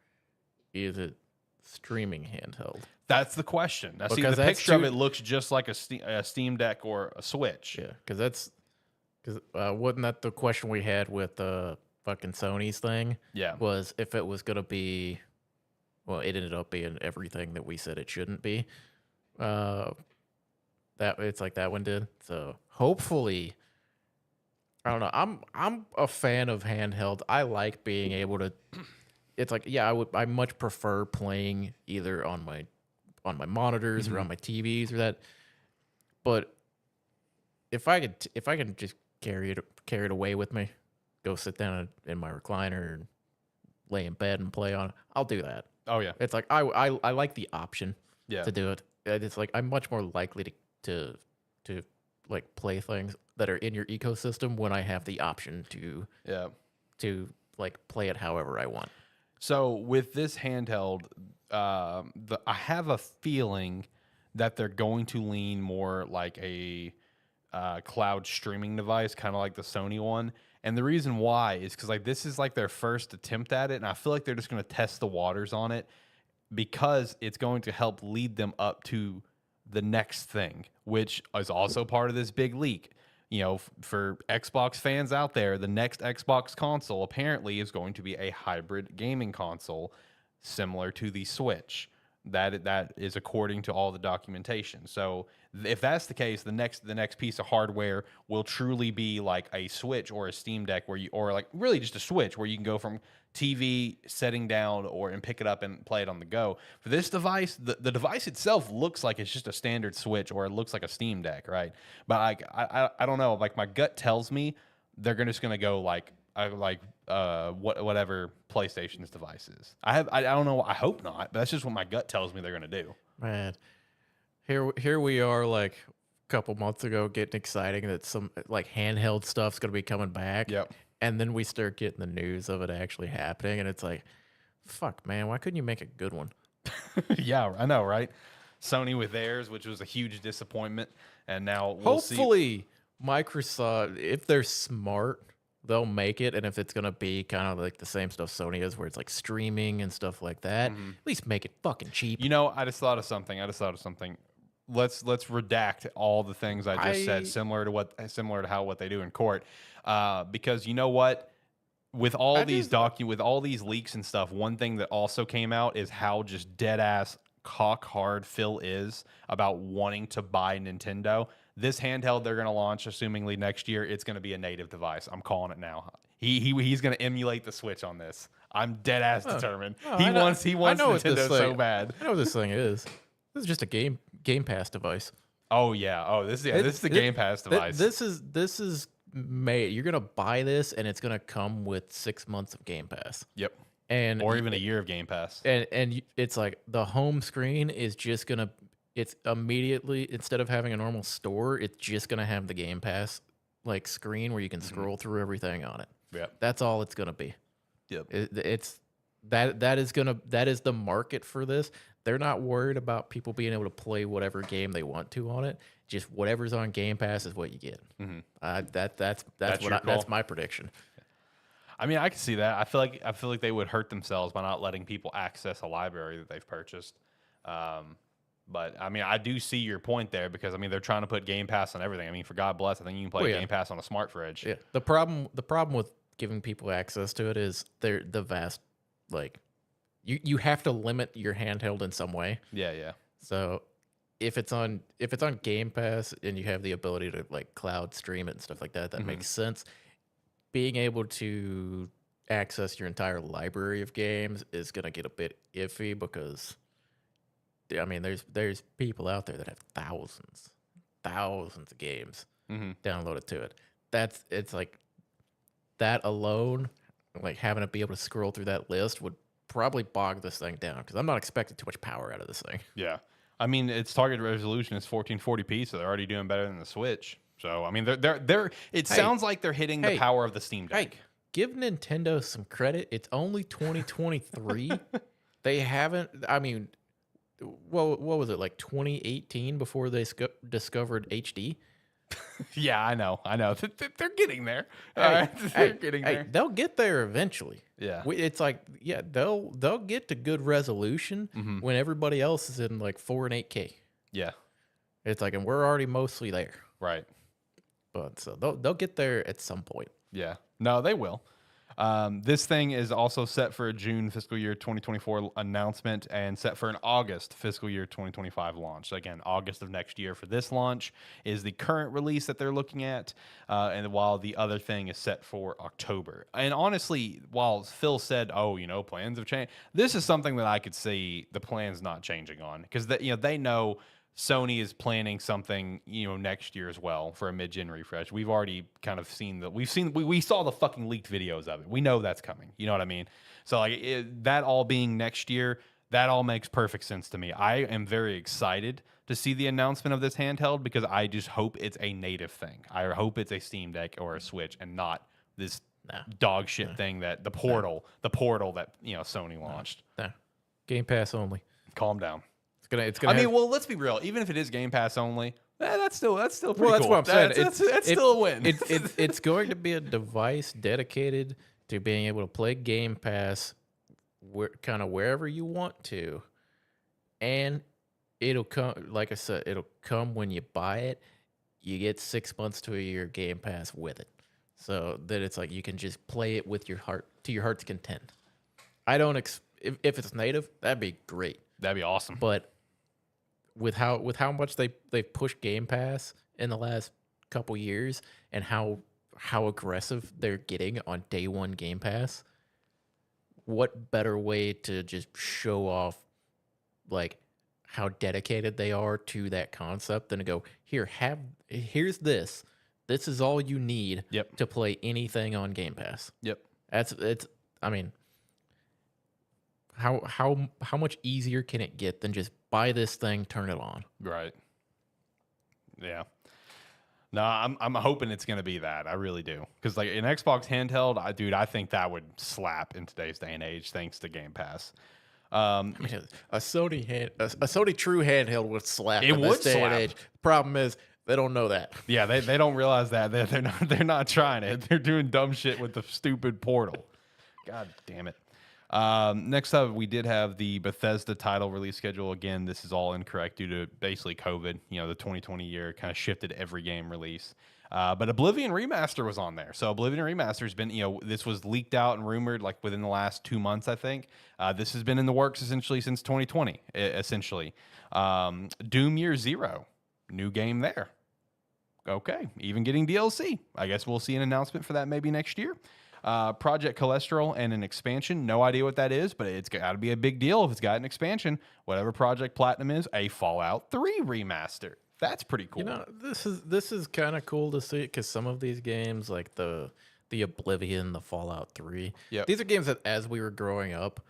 [SPEAKER 2] is it streaming handheld?
[SPEAKER 1] That's the question. Now, see, the picture of it looks just like a Steam Deck or a Switch.
[SPEAKER 2] Yeah, because wasn't that the question we had with fucking Sony's thing?
[SPEAKER 1] Yeah.
[SPEAKER 2] Was if it was going to be... Well, it ended up being everything that we said it shouldn't be. That it's like that one did. So hopefully, I don't know. I'm a fan of handheld. I like being able to. It's like I much prefer playing either on my monitors or on my TVs or that. But if I can just carry it away with me, go sit down in my recliner and lay in bed and play on it, I'll do that.
[SPEAKER 1] Oh yeah,
[SPEAKER 2] it's like I like the option to do it. It's like I'm much more likely to like play things that are in your ecosystem when I have the option to like play it however I want.
[SPEAKER 1] So with this handheld, I have a feeling that they're going to lean more like a cloud streaming device, kind of like the Sony one. And the reason why is because like this is like their first attempt at it, and I feel like they're just going to test the waters on it because it's going to help lead them up to the next thing, which is also part of this big leak. You know, for Xbox fans out there, the next Xbox console apparently is going to be a hybrid gaming console similar to the Switch. That is according to all the documentation. So if that's the case, the next piece of hardware will truly be like a Switch or a Steam Deck or like really just a Switch where you can go from TV setting down and pick it up and play it on the go. For this device, the device itself looks like it's just a standard Switch or it looks like a Steam Deck, right? But I don't know. Like my gut tells me they're just gonna go whatever PlayStation's device is. I don't know. I hope not, but that's just what my gut tells me they're gonna do.
[SPEAKER 2] Man, here we are like a couple months ago getting exciting that some like handheld stuff's gonna be coming back.
[SPEAKER 1] Yep.
[SPEAKER 2] And then we start getting the news of it actually happening, and it's like, fuck, man, why couldn't you make a good one?
[SPEAKER 1] Yeah, I know, right? Sony with theirs, which was a huge disappointment, and now we'll
[SPEAKER 2] Hopefully, Microsoft, if they're smart, they'll make it. And if it's gonna be kind of like the same stuff Sony is, where it's like streaming and stuff like that, at least make it fucking cheap.
[SPEAKER 1] You know, I just thought of something. Let's redact all the things I just said, similar to what they do in court, because you know what, with all these leaks and stuff, one thing that also came out is how just dead ass cock hard Phil is about wanting to buy Nintendo. This handheld they're going to launch, assumingly next year, it's going to be a native device. I'm calling it now. He's going to emulate the Switch on this. I'm dead ass determined. He wants Nintendo so bad.
[SPEAKER 2] I know what this thing is. This is just a Game Pass device.
[SPEAKER 1] Oh yeah. Oh, this is the Game Pass device.
[SPEAKER 2] This is made. You're gonna buy this, and it's gonna come with 6 months of Game Pass.
[SPEAKER 1] Yep.
[SPEAKER 2] Or
[SPEAKER 1] even a year of Game Pass.
[SPEAKER 2] And it's like the home screen is just gonna. It's immediately, instead of having a normal store, it's just gonna have the Game Pass like screen where you can scroll through everything on it.
[SPEAKER 1] Yeah.
[SPEAKER 2] That's all it's gonna be.
[SPEAKER 1] Yep.
[SPEAKER 2] That is the market for this. They're not worried about people being able to play whatever game they want to on it. Just whatever's on Game Pass is what you get. That's my prediction.
[SPEAKER 1] I mean, I can see that. I feel like they would hurt themselves by not letting people access a library that they've purchased. But I mean, I do see your point there, because I mean they're trying to put Game Pass on everything. I mean, for God bless, I think you can play Game Pass on a smart fridge.
[SPEAKER 2] Yeah. The problem with giving people access to it is the vast, like, you have to limit your handheld in some way.
[SPEAKER 1] Yeah, yeah.
[SPEAKER 2] So if it's on Game Pass and you have the ability to like cloud stream it and stuff like that, that makes sense. Being able to access your entire library of games is gonna get a bit iffy, because I mean there's people out there that have thousands of games downloaded to it. It's like that alone, like having to be able to scroll through that list would probably bog this thing down, because I'm not expecting too much power out of this thing.
[SPEAKER 1] Yeah. I mean, its target resolution is 1440p, so they're already doing better than the Switch. So I mean, it sounds like they're hitting the power of the Steam Deck.
[SPEAKER 2] Hey, give Nintendo some credit. It's only 2023. They haven't. I mean, what was it, like 2018 before they discovered HD?
[SPEAKER 1] Yeah, I know. They're getting there.
[SPEAKER 2] They're getting there. They'll get there eventually.
[SPEAKER 1] Yeah.
[SPEAKER 2] It's like, yeah, they'll get to good resolution when everybody else is in like 4 and 8K.
[SPEAKER 1] Yeah.
[SPEAKER 2] It's like, and we're already mostly there.
[SPEAKER 1] Right.
[SPEAKER 2] But so they'll get there at some point.
[SPEAKER 1] Yeah. No, they will. This thing is also set for a June fiscal year 2024 announcement and set for an August fiscal year 2025 launch. So again, August of next year for this launch is the current release that they're looking at, and while the other thing is set for October. And honestly, while Phil said, "Oh, plans have changed," this is something that I could see the plans not changing on, because they know Sony is planning something, next year as well for a mid-gen refresh. We've already kind of seen we saw the fucking leaked videos of it. We know that's coming. You know what I mean? So like that all being next year, that all makes perfect sense to me. I am very excited to see the announcement of this handheld, because I just hope it's a native thing. I hope it's a Steam Deck or a Switch and not this dog shit thing that the portal that Sony launched.
[SPEAKER 2] No. Game Pass only.
[SPEAKER 1] Calm down.
[SPEAKER 2] It's gonna.
[SPEAKER 1] Well, let's be real. Even if it is Game Pass only, That's still pretty
[SPEAKER 2] Well, that's
[SPEAKER 1] cool.
[SPEAKER 2] what I'm saying.
[SPEAKER 1] That's still a win.
[SPEAKER 2] It's going to be a device dedicated to being able to play Game Pass kind of wherever you want to. And it'll come, like I said, it'll come when you buy it. You get 6 months to a year Game Pass with it. So that it's like you can just play it with your heart to your heart's content. I don't if it's native, that'd be great.
[SPEAKER 1] That'd be awesome.
[SPEAKER 2] But with how much they've pushed Game Pass in the last couple years and how aggressive they're getting on day one Game Pass, what better way to just show off like how dedicated they are to that concept than to go, here's this. This is all you need to play anything on Game Pass.
[SPEAKER 1] Yep.
[SPEAKER 2] I mean, how much easier can it get than just buy this thing, turn it on?
[SPEAKER 1] Right. Yeah. No, I'm hoping it's going to be that. I really do. Because like an Xbox handheld, I think that would slap in today's day and age thanks to Game Pass.
[SPEAKER 2] I mean, a Sony true handheld would slap.
[SPEAKER 1] It
[SPEAKER 2] in this
[SPEAKER 1] would
[SPEAKER 2] day
[SPEAKER 1] slap.
[SPEAKER 2] And age. Problem is, they don't know that.
[SPEAKER 1] Yeah, they don't realize that. They're not trying it. They're doing dumb shit with the stupid Portal. God damn it. Next up, we did have the Bethesda title release schedule. Again, this is all incorrect due to basically COVID. You know, the 2020 year kind of shifted every game release. But Oblivion Remaster was on there. So Oblivion Remaster has been, this was leaked out and rumored like within the last 2 months, I think. This has been in the works essentially since 2020, essentially. Doom Year Zero, new game there. Okay, even getting DLC. I guess we'll see an announcement for that maybe next year. Project Cholesterol and an expansion. No idea what that is, but it's got to be a big deal if it's got an expansion. Whatever Project Platinum is, a Fallout 3 remaster. That's pretty cool.
[SPEAKER 2] This is kind of cool to see because some of these games, like the Oblivion, the Fallout 3, these are games that as we were growing up,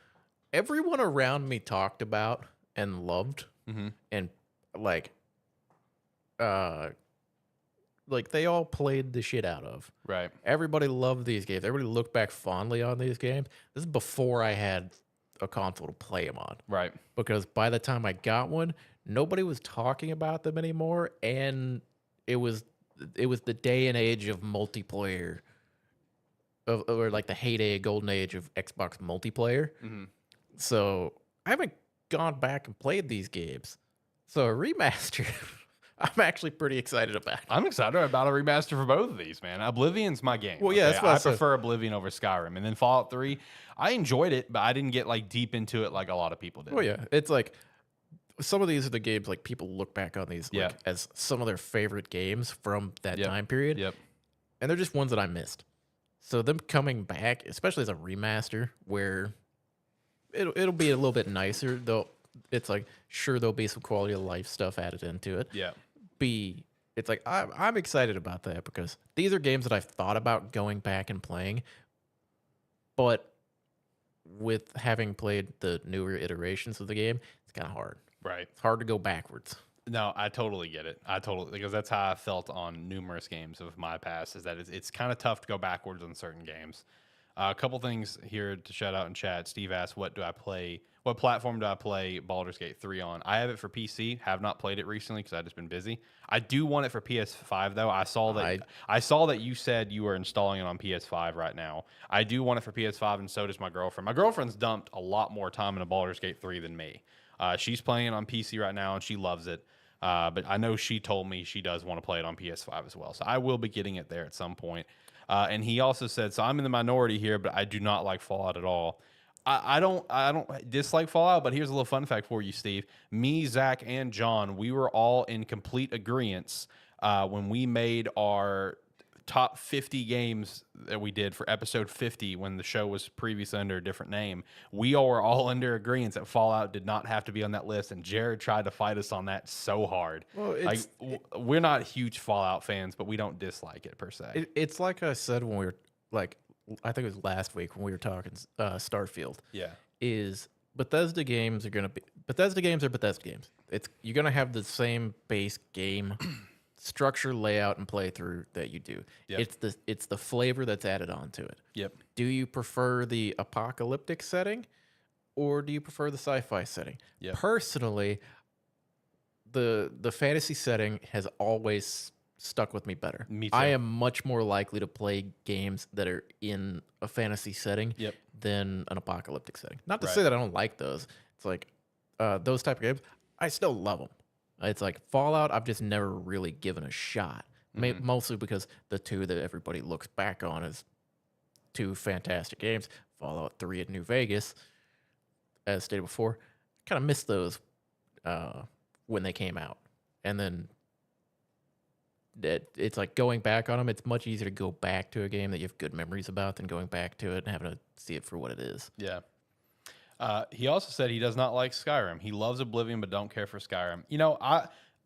[SPEAKER 2] everyone around me talked about and loved, and like they all played the shit out of.
[SPEAKER 1] Right.
[SPEAKER 2] Everybody loved these games. Everybody looked back fondly on these games. This is before I had a console to play them on.
[SPEAKER 1] Right.
[SPEAKER 2] Because by the time I got one, nobody was talking about them anymore, and it was the day and age of multiplayer, or like the heyday, golden age of Xbox multiplayer. So I haven't gone back and played these games. So a remaster, I'm actually pretty excited about it.
[SPEAKER 1] I'm excited about a remaster for both of these, man. Oblivion's my game.
[SPEAKER 2] Well, yeah, that's what
[SPEAKER 1] I prefer Oblivion over Skyrim. And then Fallout 3, I enjoyed it, but I didn't get like deep into it like a lot of people did.
[SPEAKER 2] Oh, yeah. It's like some of these are the games like people look back on these like, as some of their favorite games from that time period.
[SPEAKER 1] Yep.
[SPEAKER 2] And they're just ones that I missed. So them coming back, especially as a remaster, where it'll be a little bit nicer, though. It's like, sure, there'll be some quality of life stuff added into it.
[SPEAKER 1] Yeah.
[SPEAKER 2] It's like I'm excited about that because these are games that I've thought about going back and playing, but with having played the newer iterations of the game, it's kind of hard.
[SPEAKER 1] Right.
[SPEAKER 2] It's hard to go backwards.
[SPEAKER 1] No, I totally get it. Because that's how I felt on numerous games of my past, is that it's kind of tough to go backwards on certain games. A couple things here to shout out in chat. Steve asked, what platform do I play Baldur's Gate 3 on? I have it for PC. Have not played it recently because I've just been busy. I do want it for PS5 though. I saw that you said you were installing it on PS5 right now. I do want it for PS5, and so does my girlfriend. My girlfriend's dumped a lot more time into Baldur's Gate 3 than me. She's playing it on PC right now and she loves it. But I know she told me she does want to play it on PS5 as well. So I will be getting it there at some point. And he also said, so I'm in the minority here, but I do not like Fallout at all. I don't dislike Fallout, but here's a little fun fact for you, Steve. Me, Zach, and John, we were all in complete agreement when we made our top 50 games that we did for episode 50 when the show was previously under a different name. We all were all under agreement that Fallout did not have to be on that list, and Jared tried to fight us on that so hard.
[SPEAKER 2] Well,
[SPEAKER 1] we're not huge Fallout fans, but we don't dislike it per se.
[SPEAKER 2] It's like I said when we were like, I think it was last week when we were talking Starfield.
[SPEAKER 1] Yeah.
[SPEAKER 2] Is Bethesda games are Bethesda games. You're gonna have the same base game structure, layout, and playthrough that you do.
[SPEAKER 1] Yep.
[SPEAKER 2] It's the flavor that's added onto it.
[SPEAKER 1] Yep.
[SPEAKER 2] Do you prefer the apocalyptic setting, or do you prefer the sci-fi setting?
[SPEAKER 1] Yep.
[SPEAKER 2] Personally, the fantasy setting has always stuck with me better.
[SPEAKER 1] Me too.
[SPEAKER 2] I am much more likely to play games that are in a fantasy setting
[SPEAKER 1] Yep.
[SPEAKER 2] than an apocalyptic setting. Not to
[SPEAKER 1] Right.
[SPEAKER 2] say that I don't like those. It's like those type of games, I still love them. It's like Fallout, I've just never really given a shot. Mostly because the two that everybody looks back on as two fantastic games, Fallout 3 at New Vegas, as stated before, kind of missed those when they came out. And then it's like going back on them, it's much easier to go back to a game that you have good memories about than going back to it and having to see it for what it is.
[SPEAKER 1] Yeah. He also said he does not like Skyrim. He loves Oblivion, but don't care for Skyrim. You know,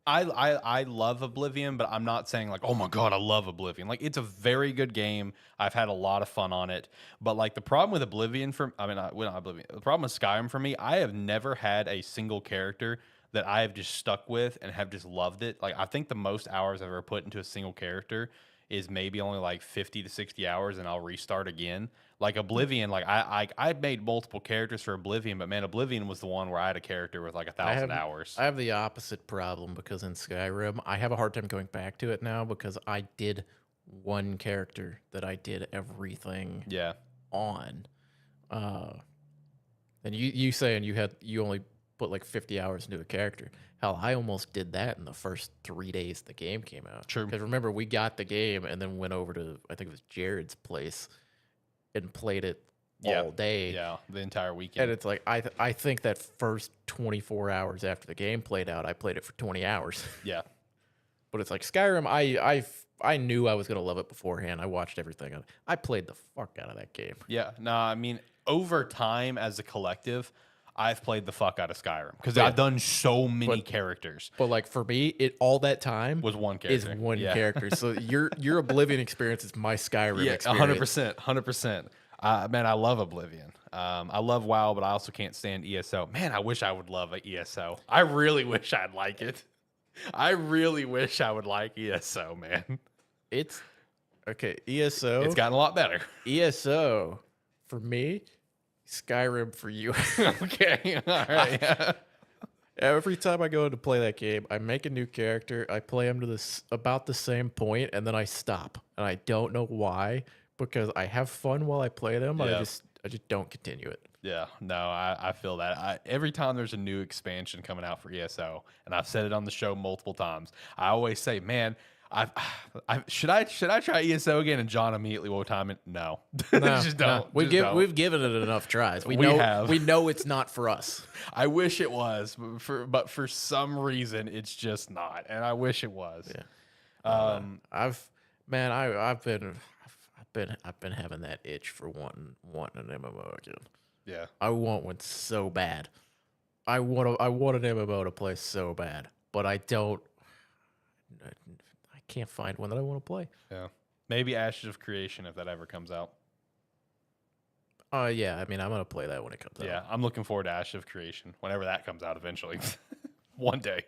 [SPEAKER 1] I love Oblivion, but I'm not saying like, oh my God, I love Oblivion. Like, it's a very good game. I've had a lot of fun on it. But like the problem with Oblivion not Oblivion. The problem with Skyrim for me, I have never had a single character that I have just stuck with and have just loved it. Like, I think the most hours I've ever put into a single character is maybe only like 50 to 60 hours, and I'll restart again. Like Oblivion, like I made multiple characters for Oblivion, but man, Oblivion was the one where I had a character with like 1,000 hours.
[SPEAKER 2] I have the opposite problem because in Skyrim, I have a hard time going back to it now because I did one character that I did everything on. And you saying you only put like 50 hours into a character. Hell, I almost did that in the first 3 days the game came out.
[SPEAKER 1] True.
[SPEAKER 2] Because remember, we got the game and then went over to, I think it was Jared's place and played it all day.
[SPEAKER 1] Yeah, the entire weekend.
[SPEAKER 2] And it's like, I think that first 24 hours after the game played out, I played it for 20 hours.
[SPEAKER 1] Yeah.
[SPEAKER 2] But it's like Skyrim, I knew I was going to love it beforehand. I watched everything. I played the fuck out of that game.
[SPEAKER 1] Yeah. No, I mean, over time as a collective, I've played the fuck out of Skyrim because I've done so many characters.
[SPEAKER 2] But like for me, all that time
[SPEAKER 1] was one character.
[SPEAKER 2] Is one character. So your Oblivion experience is my Skyrim experience.
[SPEAKER 1] 100%. Man, I love Oblivion. I love WoW, but I also can't stand ESO. Man, I wish I would love an ESO. I really wish I'd like it. I really wish I would like ESO, man.
[SPEAKER 2] It's okay. ESO.
[SPEAKER 1] It's gotten a lot better.
[SPEAKER 2] ESO for me. Skyrim for you.
[SPEAKER 1] Okay. All right.
[SPEAKER 2] Every time I go to play that game, I make a new character. I play them to about the same point, and then I stop. And I don't know why, because I have fun while I play them, but I just don't continue it.
[SPEAKER 1] Yeah, no, I feel that. Every time there's a new expansion coming out for ESO, and I've said it on the show multiple times, I always say, man, should I try ESO again? And John immediately will time it. No, just don't.
[SPEAKER 2] No. We've given it enough tries. We know it's not for us.
[SPEAKER 1] I wish it was, but for some reason it's just not, and I wish it was.
[SPEAKER 2] Yeah. I've been having that itch for wanting an MMO again.
[SPEAKER 1] Yeah,
[SPEAKER 2] I want one so bad. I want an MMO to play so bad, but I don't. I can't find one that I want to play.
[SPEAKER 1] Yeah, maybe Ashes of Creation if that ever comes out.
[SPEAKER 2] Yeah. I mean, I'm gonna play that when it comes out.
[SPEAKER 1] Yeah, I'm looking forward to Ashes of Creation whenever that comes out eventually, one day.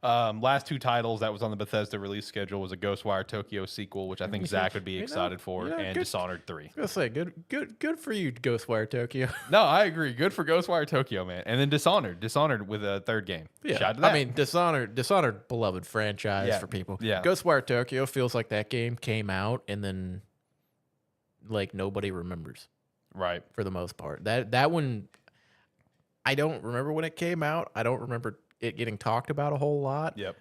[SPEAKER 1] Last two titles that was on the Bethesda release schedule was a Ghostwire Tokyo sequel, which I think Zach would be excited for, and Dishonored 3.
[SPEAKER 2] I was gonna say, good for you, Ghostwire Tokyo.
[SPEAKER 1] No, I agree. Good for Ghostwire Tokyo, man. And then Dishonored with a third game.
[SPEAKER 2] Yeah,
[SPEAKER 1] Shout out to that.
[SPEAKER 2] I mean, Dishonored, beloved franchise for people.
[SPEAKER 1] Yeah,
[SPEAKER 2] Ghostwire Tokyo feels like that game came out and then like nobody remembers.
[SPEAKER 1] Right.
[SPEAKER 2] For the most part, that one, I don't remember when it came out. I don't remember it getting talked about a whole lot.
[SPEAKER 1] Yep.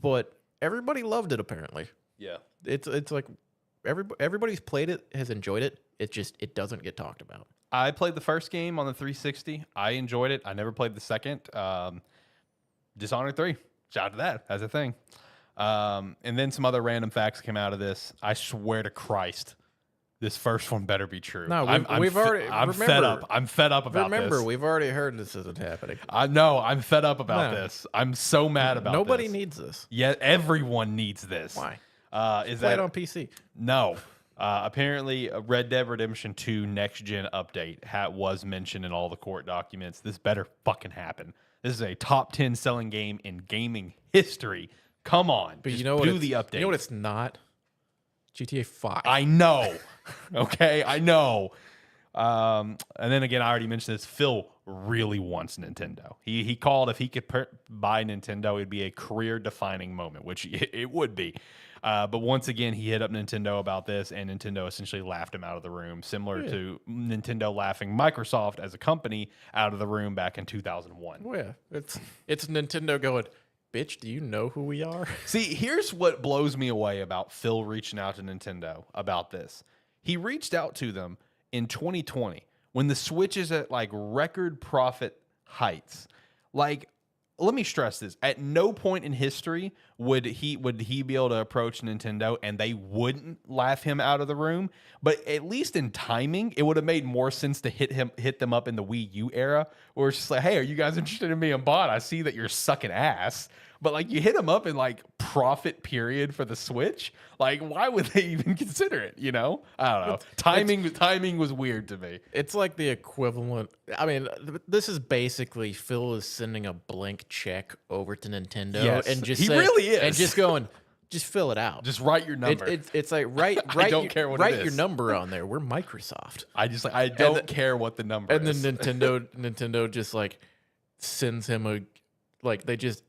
[SPEAKER 2] But everybody loved it apparently.
[SPEAKER 1] Yeah.
[SPEAKER 2] It's like everybody's played it, has enjoyed it. It doesn't get talked about.
[SPEAKER 1] I played the first game on the 360. I enjoyed it. I never played the second. Dishonored 3. Shout out to that as a thing. And then some other random facts came out of this. I swear to Christ, this first one better be true.
[SPEAKER 2] No, I'm
[SPEAKER 1] fed up. I'm fed up about this.
[SPEAKER 2] Remember, we've already heard this isn't happening.
[SPEAKER 1] I know. I'm fed up about this. I'm so mad about
[SPEAKER 2] Nobody
[SPEAKER 1] this.
[SPEAKER 2] needs this.
[SPEAKER 1] Yeah, everyone needs this.
[SPEAKER 2] Why?
[SPEAKER 1] Is
[SPEAKER 2] Play
[SPEAKER 1] that
[SPEAKER 2] it on PC?
[SPEAKER 1] No. Apparently, a Red Dead Redemption 2 Next Gen update was mentioned in all the court documents. This better fucking happen. This is a top 10 selling game in gaming history. Come on.
[SPEAKER 2] But
[SPEAKER 1] just
[SPEAKER 2] you know what?
[SPEAKER 1] Do the update.
[SPEAKER 2] You know what it's not? GTA 5.
[SPEAKER 1] I know. Okay, I know. And then again, I already mentioned this. Phil really wants Nintendo. He called if he could buy Nintendo, it'd be a career defining moment, which it would be. But once again, he hit up Nintendo about this, and Nintendo essentially laughed him out of the room, similar to Nintendo laughing Microsoft as a company out of the room back in 2001.
[SPEAKER 2] Oh yeah, it's Nintendo going, bitch, do you know who we are?
[SPEAKER 1] See, here's what blows me away about Phil reaching out to Nintendo about this. He reached out to them in 2020 when the Switch is at like record profit heights. Like, let me stress this. At no point in history would he be able to approach Nintendo and they wouldn't laugh him out of the room. But at least in timing, it would have made more sense to hit them up in the Wii U era, where it's just like, hey, are you guys interested in being bought? I see that you're sucking ass. But like, you hit them up in like profit period for the Switch. Like, why would they even consider it? You know, I don't know. Timing was weird to me.
[SPEAKER 2] It's like the equivalent. I mean, this is basically Phil is sending a blank check over to Nintendo,
[SPEAKER 1] Yes,
[SPEAKER 2] and just
[SPEAKER 1] he really is.
[SPEAKER 2] and just going, just fill it out.
[SPEAKER 1] Just write your number.
[SPEAKER 2] It's like write
[SPEAKER 1] don't care what it
[SPEAKER 2] write
[SPEAKER 1] is.
[SPEAKER 2] your number on there. We're Microsoft.
[SPEAKER 1] I don't care what the number
[SPEAKER 2] And
[SPEAKER 1] is.
[SPEAKER 2] then Nintendo just like sends him they just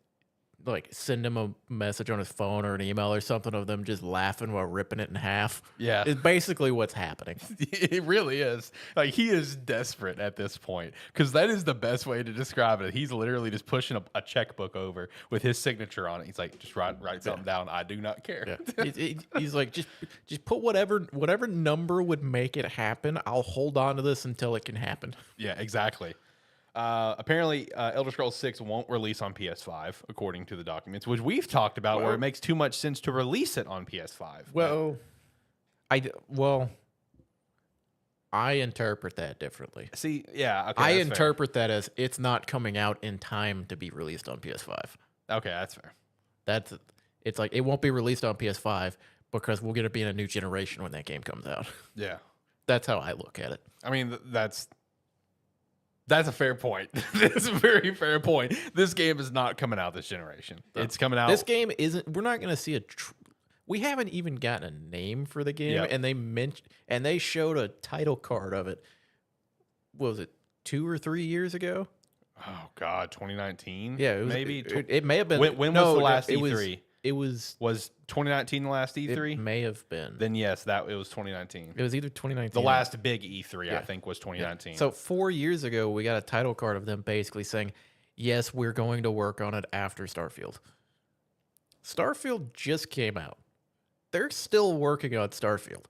[SPEAKER 2] like send him a message on his phone or an email or something of them just laughing while ripping it in half.
[SPEAKER 1] Yeah.
[SPEAKER 2] It's basically what's happening.
[SPEAKER 1] It really is. Like, he is desperate at this point, because that is the best way to describe it. He's literally just pushing a checkbook over with his signature on it. He's like, just write something down. I do not care.
[SPEAKER 2] Yeah. He's like, just put whatever number would make it happen. I'll hold on to this until it can happen.
[SPEAKER 1] Yeah, exactly. Apparently, Elder Scrolls 6 won't release on PS5, according to the documents, which we've talked about, where it makes too much sense to release it on PS5.
[SPEAKER 2] Well, I interpret that differently.
[SPEAKER 1] See, yeah, okay,
[SPEAKER 2] I
[SPEAKER 1] that's
[SPEAKER 2] interpret that as it's not coming out in time to be released on PS5.
[SPEAKER 1] fair. Okay, that's fair.
[SPEAKER 2] It's like it won't be released on PS5 because we're going to be in a new generation when that game comes out.
[SPEAKER 1] Yeah.
[SPEAKER 2] That's how I look at it.
[SPEAKER 1] I mean, that's a fair point. That's a very fair point. This game is not coming out this generation. It's coming out.
[SPEAKER 2] This game isn't. We're not going to see we haven't even gotten a name for the game, and they showed a title card of it. What was it, 2 or 3 years ago?
[SPEAKER 1] Oh God, 2019.
[SPEAKER 2] Yeah, it was,
[SPEAKER 1] maybe.
[SPEAKER 2] It may have been.
[SPEAKER 1] When was the last
[SPEAKER 2] it
[SPEAKER 1] E3?
[SPEAKER 2] Was
[SPEAKER 1] 2019 the last E3?
[SPEAKER 2] It may have been.
[SPEAKER 1] Then yes, it was 2019.
[SPEAKER 2] It was either 2019.
[SPEAKER 1] The last big E3, I think, was 2019.
[SPEAKER 2] Yeah. So 4 years ago, we got a title card of them basically saying, yes, we're going to work on it after Starfield. Starfield just came out. They're still working on Starfield.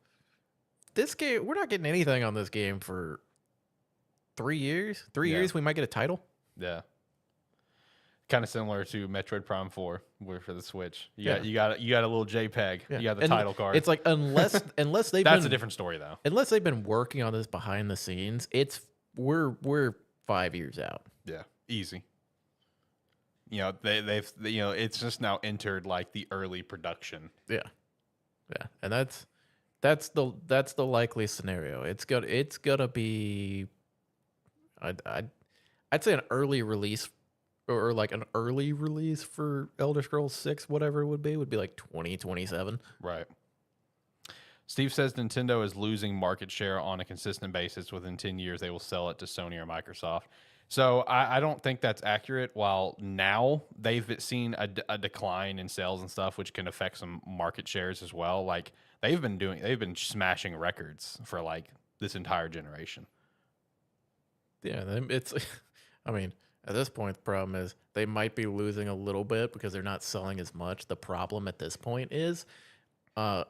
[SPEAKER 2] This game, we're not getting anything on this game for 3 years. 3 years, we might get a title.
[SPEAKER 1] Yeah. Kind of similar to Metroid Prime 4 for the Switch. You got a little JPEG.
[SPEAKER 2] Yeah.
[SPEAKER 1] You got the title card.
[SPEAKER 2] It's like unless they've
[SPEAKER 1] That's a different story though.
[SPEAKER 2] Unless they've been working on this behind the scenes, we're 5 years out.
[SPEAKER 1] Yeah, easy. You know, they've it's just now entered like the early production.
[SPEAKER 2] Yeah. And that's the likely scenario. It's gonna be I'd say an early release, or like an early release for Elder Scrolls 6, whatever it would be like 2027.
[SPEAKER 1] Right. Steve says Nintendo is losing market share on a consistent basis. Within 10 years, they will sell it to Sony or Microsoft. So I don't think that's accurate. While now they've seen a decline in sales and stuff, which can affect some market shares as well. Like they've been smashing records for like this entire generation.
[SPEAKER 2] Yeah, it's, I mean, at this point, the problem is they might be losing a little bit because they're not selling as much. The problem at this point is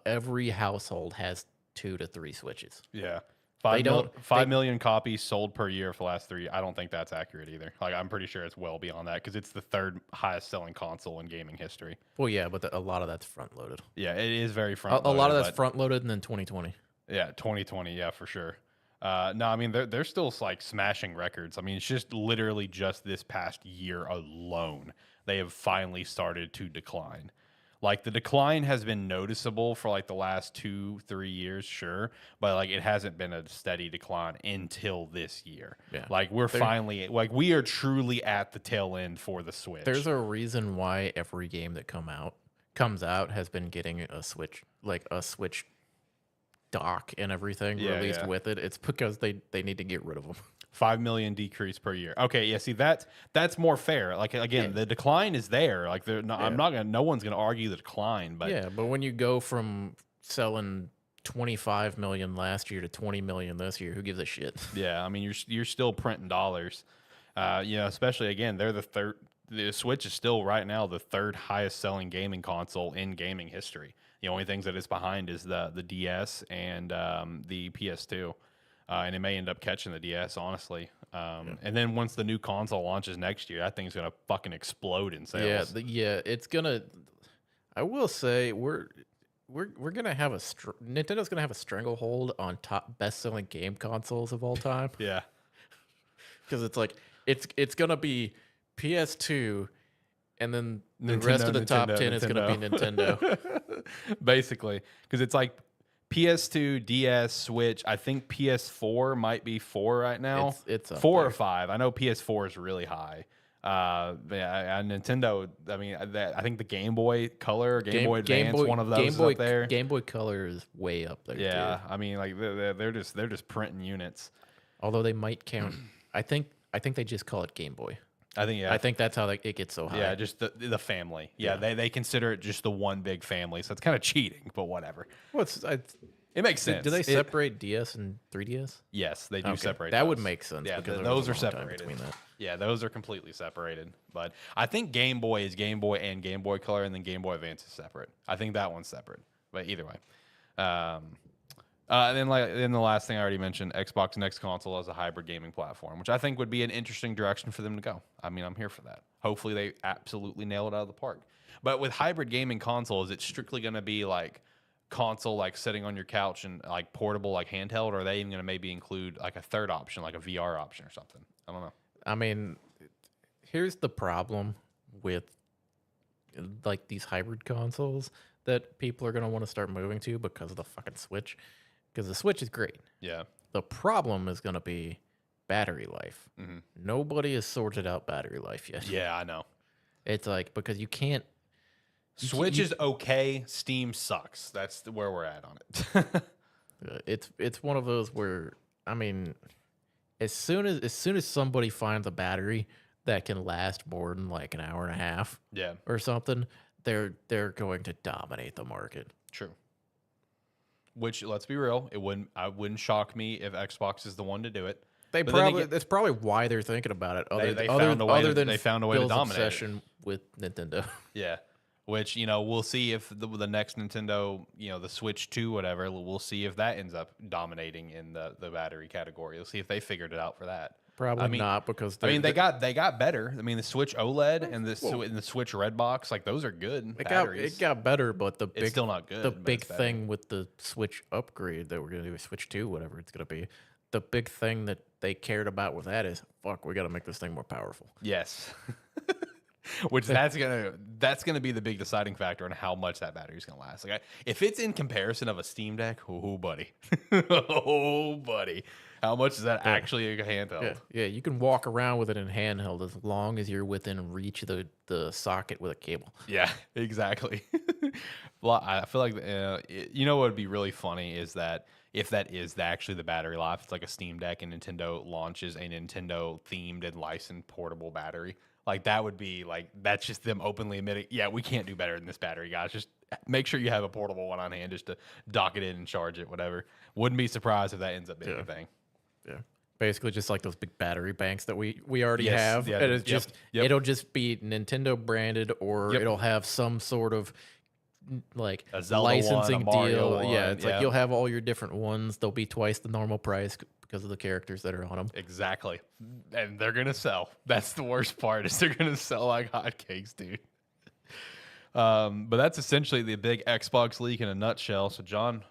[SPEAKER 2] every household has 2 to 3 Switches.
[SPEAKER 1] Yeah. 5 million copies sold per year for the last 3. I don't think that's accurate either. Like, I'm pretty sure it's well beyond that because it's the 3rd highest selling console in gaming history.
[SPEAKER 2] Well, yeah, but a lot of that's front loaded.
[SPEAKER 1] Yeah, it is very front loaded.
[SPEAKER 2] A lot of that's front loaded and then 2020.
[SPEAKER 1] Yeah, 2020. Yeah, for sure. No, I mean, they're still like smashing records. I mean, it's just literally just this past year alone, they have finally started to decline. Like the decline has been noticeable for like the last 2-3 years, sure, but like it hasn't been a steady decline until this year.
[SPEAKER 2] Yeah.
[SPEAKER 1] Like we are truly at the tail end for the Switch.
[SPEAKER 2] There's a reason why every game that comes out has been getting a Switch, like a Switch dock and everything released with it. It's because they need to get rid of them.
[SPEAKER 1] 5 million decrease per year. Okay, yeah. See, that's more fair. Like again, the decline is there. Like I'm not gonna. No one's gonna argue the decline. But
[SPEAKER 2] yeah, but when you go from selling 25 million last year to 20 million this year, who gives a shit?
[SPEAKER 1] yeah, I mean, you're still printing dollars. Especially again, they're the third. The Switch is still right now the third highest selling gaming console in gaming history. The only things that it's behind is the DS and the PS2. And it may end up catching the DS, honestly. And then once the new console launches next year, that thing's gonna fucking explode in sales.
[SPEAKER 2] It's gonna. I will say we're gonna have Nintendo's gonna have a stranglehold on top best-selling game consoles of all time.
[SPEAKER 1] Yeah,
[SPEAKER 2] because it's like it's gonna be PS2, and then the
[SPEAKER 1] Nintendo,
[SPEAKER 2] rest of the top
[SPEAKER 1] Nintendo,
[SPEAKER 2] 10 is gonna be Nintendo.
[SPEAKER 1] basically, because it's like PS2, DS, Switch. I think PS4 might be 4 right now.
[SPEAKER 2] It's up
[SPEAKER 1] 4 or
[SPEAKER 2] there.
[SPEAKER 1] 5. I know PS4 is really high. Nintendo. I mean, I think the Game Boy Color, Game Boy Advance, one of those is up there.
[SPEAKER 2] Game Boy Color is way up there.
[SPEAKER 1] Yeah,
[SPEAKER 2] too.
[SPEAKER 1] I mean, like they're just printing units.
[SPEAKER 2] Although they might count. I think they just call it Game Boy.
[SPEAKER 1] I think
[SPEAKER 2] that's how it gets so high.
[SPEAKER 1] yeah, just the family. Yeah, they consider it just the one big family, so it's kind of cheating, but whatever.
[SPEAKER 2] Well,
[SPEAKER 1] It makes sense.
[SPEAKER 2] do they separate DS and 3DS?
[SPEAKER 1] Yes, they do
[SPEAKER 2] Okay,
[SPEAKER 1] separate.
[SPEAKER 2] that would
[SPEAKER 1] those.
[SPEAKER 2] make sense.
[SPEAKER 1] Yeah,
[SPEAKER 2] because there
[SPEAKER 1] those
[SPEAKER 2] was
[SPEAKER 1] are
[SPEAKER 2] a long time
[SPEAKER 1] separated.
[SPEAKER 2] between that.
[SPEAKER 1] Yeah, those are completely separated. But I think Game Boy is Game Boy and Game Boy Color, and then Game Boy Advance is separate. I think that one's separate. But either way, and then the last thing I already mentioned, Xbox Next Console as a hybrid gaming platform, which I think would be an interesting direction for them to go. I mean, I'm here for that. Hopefully, they absolutely nail it out of the park. But with hybrid gaming consoles, it's strictly going to be like console, like sitting on your couch and like portable, like handheld, or are they even going to maybe include like a third option, like a VR option or something? I don't know.
[SPEAKER 2] I mean, here's the problem with like these hybrid consoles that people are going to want to start moving to because of the fucking Switch. Because the Switch is great.
[SPEAKER 1] Yeah.
[SPEAKER 2] The problem is going to be battery life.
[SPEAKER 1] Mm-hmm.
[SPEAKER 2] Nobody has sorted out battery life yet.
[SPEAKER 1] Yeah, I know.
[SPEAKER 2] It's like, because you can't.
[SPEAKER 1] Switch is okay. Steam sucks. That's where we're at on it.
[SPEAKER 2] It's one of those where, I mean, as soon as somebody finds a battery that can last more than like an hour and a half,
[SPEAKER 1] Yeah,
[SPEAKER 2] or something, they're going to dominate the market.
[SPEAKER 1] true. Which, let's be real, I wouldn't shock me if Xbox is the one to do it. But then again,
[SPEAKER 2] That's probably why they're thinking about it.
[SPEAKER 1] They found a way to
[SPEAKER 2] Bill's
[SPEAKER 1] dominate it.
[SPEAKER 2] obsession with Nintendo.
[SPEAKER 1] Yeah. Which, we'll see if the next Nintendo, the Switch 2, whatever, we'll see if that ends up dominating in the battery category. We'll see if they figured it out for that.
[SPEAKER 2] Probably not, because
[SPEAKER 1] they got better. I mean, the Switch OLED and the Switch Red Box, like those are good batteries.
[SPEAKER 2] it got better, but
[SPEAKER 1] It's still not good.
[SPEAKER 2] The
[SPEAKER 1] but
[SPEAKER 2] big
[SPEAKER 1] it's better.
[SPEAKER 2] thing with the Switch upgrade that we're gonna do, Switch 2, whatever it's gonna be, the big thing that they cared about with that is, fuck, we got to make this thing more powerful.
[SPEAKER 1] Yes. Which that's gonna be the big deciding factor on how much that battery's gonna last. Like, if it's in comparison of a Steam Deck, oh buddy, oh buddy, how much is that actually a handheld?
[SPEAKER 2] Yeah, you can walk around with it in handheld as long as you're within reach of the socket with a cable.
[SPEAKER 1] Yeah, exactly. Well, I feel like what would be really funny is that if that is actually the battery life, it's like a Steam Deck and Nintendo launches a Nintendo themed and licensed portable battery. Like, that would be like, that's just them openly admitting, yeah, we can't do better than this battery, guys. Just make sure you have a portable one on hand just to dock it in and charge it, whatever. Wouldn't be surprised if that ends up being a thing.
[SPEAKER 2] Yeah. Basically just like those big battery banks that we already
[SPEAKER 1] Yes,
[SPEAKER 2] have.
[SPEAKER 1] yeah,
[SPEAKER 2] And it's
[SPEAKER 1] yep,
[SPEAKER 2] just,
[SPEAKER 1] yep.
[SPEAKER 2] it'll just be Nintendo branded, or it'll have some sort of like
[SPEAKER 1] A Zelda
[SPEAKER 2] licensing
[SPEAKER 1] one, a Mario
[SPEAKER 2] deal.
[SPEAKER 1] one,
[SPEAKER 2] Yeah, it's
[SPEAKER 1] yeah.
[SPEAKER 2] like you'll have all your different ones. They'll be twice the normal price because of the characters that are on them.
[SPEAKER 1] Exactly. And they're going to sell. That's the worst part, is they're going to sell like hotcakes, dude. But that's essentially the big Xbox leak in a nutshell. So, John,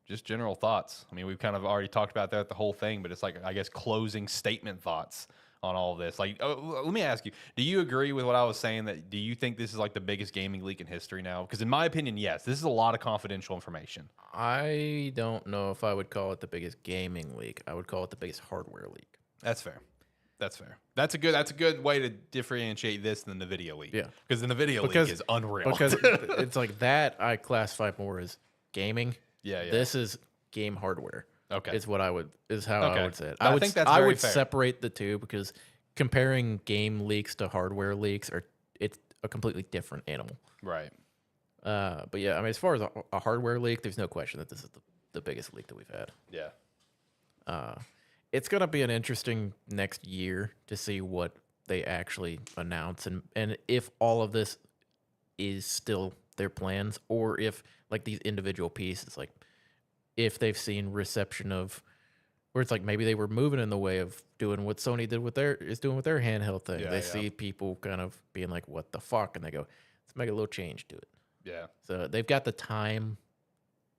[SPEAKER 1] just general thoughts. I mean, we've kind of already talked about that, the whole thing, but it's like, I guess, closing statement thoughts on all of this. Like, let me ask you, do you agree with what I was saying? That do you think this is like the biggest gaming leak in history now? Because in my opinion, yes, this is a lot of confidential information.
[SPEAKER 2] I don't know if I would call it the biggest gaming leak. I would call it the biggest hardware leak.
[SPEAKER 1] That's fair. That's fair. That's a good way to differentiate this than the video leak.
[SPEAKER 2] Yeah.
[SPEAKER 1] Because the video leak is unreal.
[SPEAKER 2] Because it's like that I classify more as gaming.
[SPEAKER 1] Yeah.
[SPEAKER 2] This is game hardware.
[SPEAKER 1] Okay.
[SPEAKER 2] Is how
[SPEAKER 1] Okay.
[SPEAKER 2] I would say it.
[SPEAKER 1] I think that's
[SPEAKER 2] I
[SPEAKER 1] very
[SPEAKER 2] would
[SPEAKER 1] fair.
[SPEAKER 2] separate the two because comparing game leaks to hardware leaks it's a completely different animal.
[SPEAKER 1] Right.
[SPEAKER 2] But yeah, I mean, as far as a hardware leak, there's no question that this is the biggest leak that we've had.
[SPEAKER 1] Yeah.
[SPEAKER 2] It's gonna be an interesting next year to see what they actually announce and if all of this is still their plans or if like these individual pieces, like if they've seen reception of where it's like maybe they were moving in the way of doing what Sony doing with their handheld thing.
[SPEAKER 1] Yeah,
[SPEAKER 2] They
[SPEAKER 1] yeah.
[SPEAKER 2] see people kind of being like, "What the fuck?" and they go, "Let's make a little change to it."
[SPEAKER 1] Yeah.
[SPEAKER 2] So they've got the time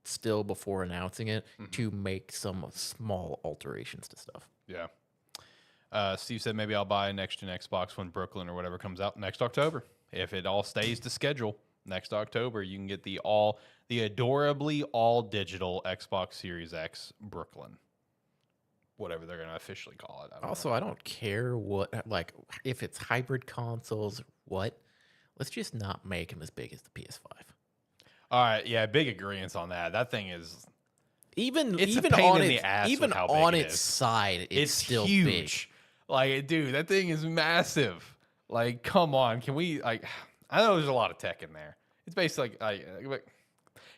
[SPEAKER 2] still before announcing it to make some small alterations to stuff.
[SPEAKER 1] Yeah. Steve said maybe I'll buy a next-gen Xbox when Brooklyn or whatever comes out next October. If it all stays to schedule, next October you can get the adorably all digital Xbox Series X Brooklyn, whatever they're going to officially call it.
[SPEAKER 2] I don't care what like if it's hybrid consoles. What? Let's just not make them as big as the PS5.
[SPEAKER 1] All right, yeah, big agreement on that. That thing is
[SPEAKER 2] Even
[SPEAKER 1] it's
[SPEAKER 2] even
[SPEAKER 1] a pain
[SPEAKER 2] on
[SPEAKER 1] in
[SPEAKER 2] its
[SPEAKER 1] the ass
[SPEAKER 2] even
[SPEAKER 1] with how big
[SPEAKER 2] on
[SPEAKER 1] it
[SPEAKER 2] its
[SPEAKER 1] is.
[SPEAKER 2] side, it's still
[SPEAKER 1] huge.
[SPEAKER 2] big.
[SPEAKER 1] Like, dude, that thing is massive. Like, come on, can we like? I know there's a lot of tech in there. It's basically like,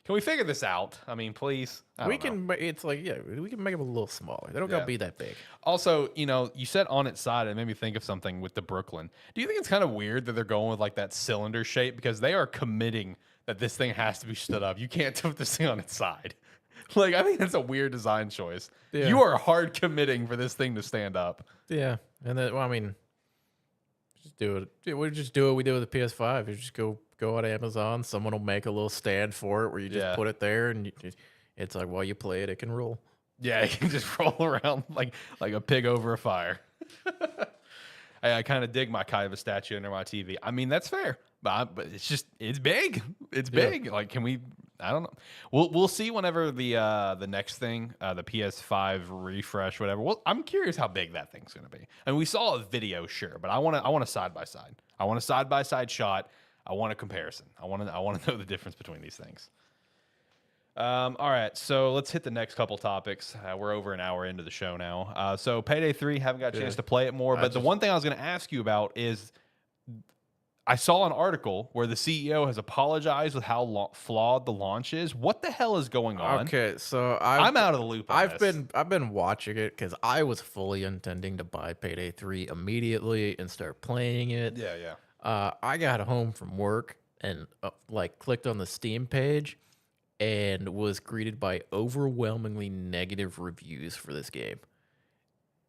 [SPEAKER 1] can we figure this out? I mean, please. I don't know.
[SPEAKER 2] It's like we can make them a little smaller. They don't gotta be that big.
[SPEAKER 1] Also, you said on its side, it made me think of something with the Brooklyn. Do you think it's kind of weird that they're going with like that cylinder shape because they are committing that this thing has to be stood up? You can't put this thing on its side. Like, I think that's a weird design choice.
[SPEAKER 2] Yeah.
[SPEAKER 1] You are hard committing for this thing to stand up.
[SPEAKER 2] Yeah, and then I mean, just do it. We just do what we do with the PS5. You just go on Amazon. Someone will make a little stand for it where you just put it there, and it's like while you play it, it can roll.
[SPEAKER 1] Yeah, you can just roll around like a pig over a fire. I kind of dig my Kaiba statue under my TV. I mean, that's fair, but it's big. It's big. Like, can we? I don't know. We'll see whenever the next thing, the PS5 refresh, whatever. Well, I'm curious how big that thing's gonna be. And we saw a video, sure, but I want a side by side. I want a side by side shot. I want a comparison. I want to know the difference between these things. All right, so let's hit the next couple topics. We're over an hour into the show now. So Payday 3, haven't got a chance to play it more, but the one thing I was going to ask you about is I saw an article where the CEO has apologized with how flawed the launch is. What the hell is going on?
[SPEAKER 2] Okay, so
[SPEAKER 1] I'm out of the loop on this.
[SPEAKER 2] I've been watching it because I was fully intending to buy Payday 3 immediately and start playing it.
[SPEAKER 1] Yeah.
[SPEAKER 2] I got home from work and clicked on the Steam page and was greeted by overwhelmingly negative reviews for this game.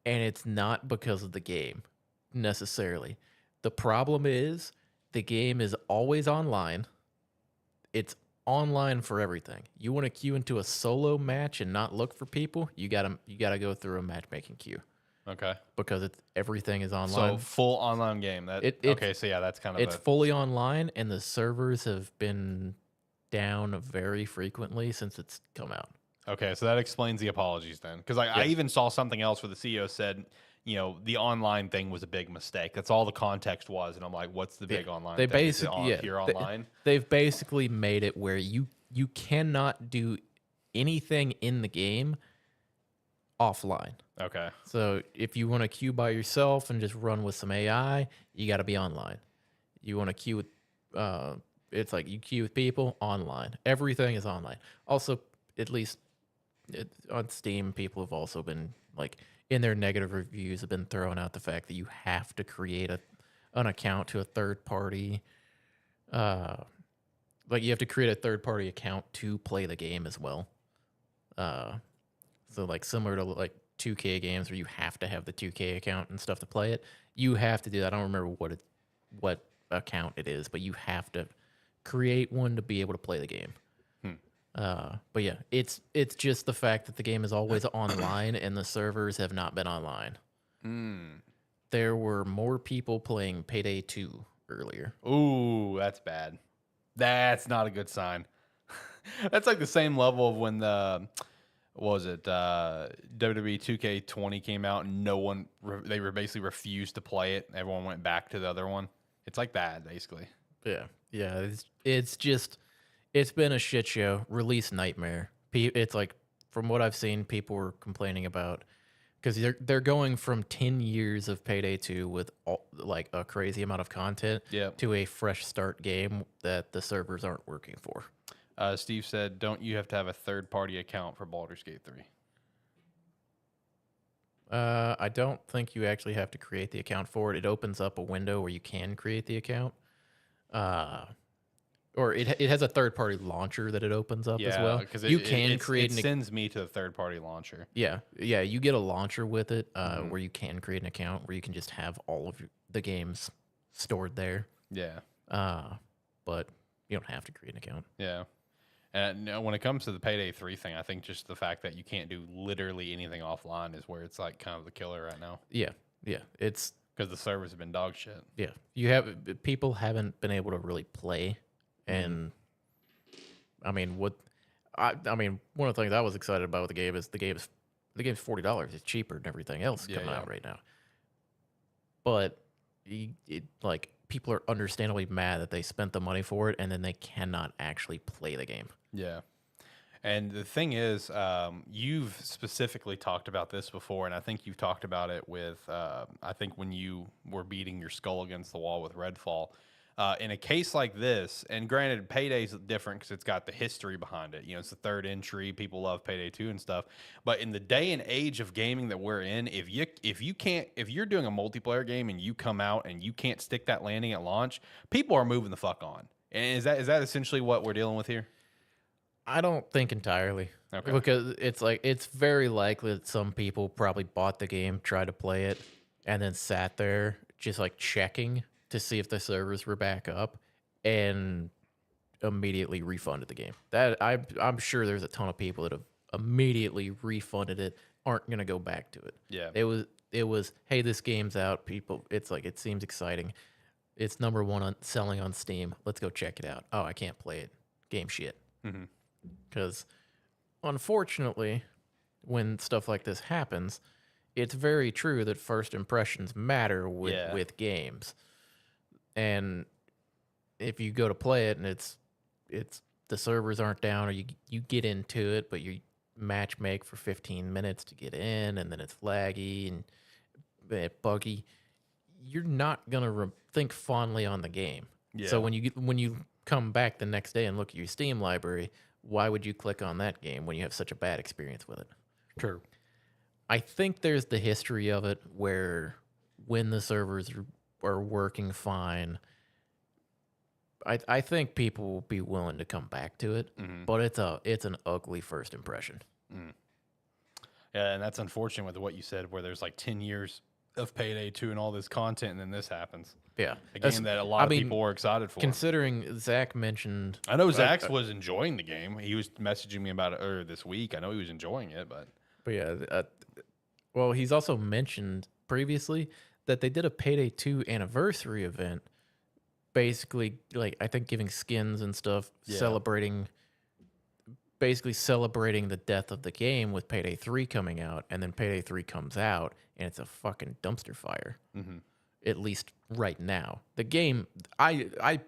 [SPEAKER 2] And it's not because of the game necessarily. The problem is the game is always online. It's online for everything. You want to queue into a solo match and not look for people, you gotta go through a matchmaking queue.
[SPEAKER 1] Okay.
[SPEAKER 2] Because everything is online.
[SPEAKER 1] So full online game. Okay, so yeah, that's kind of
[SPEAKER 2] it's fully online, and the servers have been down very frequently since it's come out.
[SPEAKER 1] Okay, so that explains the apologies then. Because I even saw something else where the CEO said, the online thing was a big mistake. That's all the context was. And I'm like, what's the big online
[SPEAKER 2] they
[SPEAKER 1] thing?
[SPEAKER 2] basically,
[SPEAKER 1] online?
[SPEAKER 2] They've basically made it where you cannot do anything in the game offline.
[SPEAKER 1] Okay.
[SPEAKER 2] So if you want to queue by yourself and just run with some AI, you got to be online. You want to queue with, it's like you queue with people online. Everything is online. Also, at least on Steam, people have also been like in their negative reviews have been throwing out the fact that you have to create an account to a third party. Like you have to create a third party account to play the game as well. So like similar to like 2K games where you have to have the 2K account and stuff to play it. You have to do that. I don't remember what account it is, but you have to create one to be able to play the game. But yeah, it's just the fact that the game is always online and the servers have not been online. There were more people playing Payday 2 earlier.
[SPEAKER 1] Ooh, that's bad. That's not a good sign. That's like the same level of when WWE 2K20 came out and they were basically refused to play it. Everyone went back to the other one. It's like that, basically.
[SPEAKER 2] Yeah. It's been a shit show. Release nightmare. It's like from what I've seen, people were complaining about because they're going from 10 years of Payday 2 with like a crazy amount of content
[SPEAKER 1] Yep.
[SPEAKER 2] to a fresh start game that the servers aren't working for.
[SPEAKER 1] Steve said, "Don't you have to have a third-party account for Baldur's Gate 3?"
[SPEAKER 2] I don't think you actually have to create the account for it. It opens up a window where you can create the account. Or it has a third party launcher that it opens up as well.
[SPEAKER 1] because
[SPEAKER 2] You can create
[SPEAKER 1] it sends me to the third-party launcher.
[SPEAKER 2] yeah, you get a launcher with it where you can create an account where you can just have all of the games stored there.
[SPEAKER 1] Yeah,
[SPEAKER 2] But you don't have to create an account.
[SPEAKER 1] yeah. And when it comes to the Payday 3 thing, I think just the fact that you can't do literally anything offline is where it's like kind of the killer right now.
[SPEAKER 2] Yeah, it's
[SPEAKER 1] Because the servers have been dog shit.
[SPEAKER 2] yeah. People haven't been able to really play, and I mean I mean one of the things I was excited about with the game is the game's $40. It's cheaper than everything else coming out right now. But like people are understandably mad that they spent the money for it and then they cannot actually play the game.
[SPEAKER 1] Yeah. And the thing is, you've specifically talked about this before, and I think you've talked about it with, I think when you were beating your skull against the wall with Redfall. In a case like this, and granted, Payday's different because it's got the history behind it. You know, it's the third entry. People love Payday 2 and stuff. But in the day and age of gaming that we're in, if you're doing a multiplayer game and you come out and you can't stick that landing at launch, people are moving the fuck on. And is that essentially what we're dealing with here?
[SPEAKER 2] I don't think entirely.
[SPEAKER 1] Okay.
[SPEAKER 2] Because it's very likely that some people probably bought the game, tried to play it, and then sat there just like checking to see if the servers were back up and immediately refunded the game. That I'm sure there's a ton of people that have immediately refunded it, aren't going to go back to it.
[SPEAKER 1] Yeah.
[SPEAKER 2] It was hey, this game's out, people. It's like it seems exciting. It's #1 on selling on Steam. Let's go check it out. Oh, I can't play it. Game shit. Because unfortunately, when stuff like this happens, it's very true that first impressions matter with games. And if you go to play it and it's the servers aren't down, or you get into it, but you match make for 15 minutes to get in, and then it's laggy and buggy, you're not gonna think fondly on the game.
[SPEAKER 1] Yeah.
[SPEAKER 2] So when you come back the next day and look at your Steam library, why would you click on that game when you have such a bad experience with it?
[SPEAKER 1] True.
[SPEAKER 2] I think there's the history of it where when the servers are working fine, I think people will be willing to come back to it, but it's an ugly first impression.
[SPEAKER 1] Yeah, and that's unfortunate with what you said, where there's like 10 years of Payday 2 and all this content, and then this happens.
[SPEAKER 2] Yeah.
[SPEAKER 1] A game that a lot of people were excited for.
[SPEAKER 2] Considering Zach mentioned...
[SPEAKER 1] I know Zach was enjoying the game. He was messaging me about it earlier this week. I know he was enjoying it, but...
[SPEAKER 2] But yeah, well, he's also mentioned previously that they did a Payday 2 anniversary event, basically, like, I think giving skins and stuff, celebrating the death of the game with Payday 3 coming out, and then Payday 3 comes out, and it's a fucking dumpster fire. At least right now. The game, I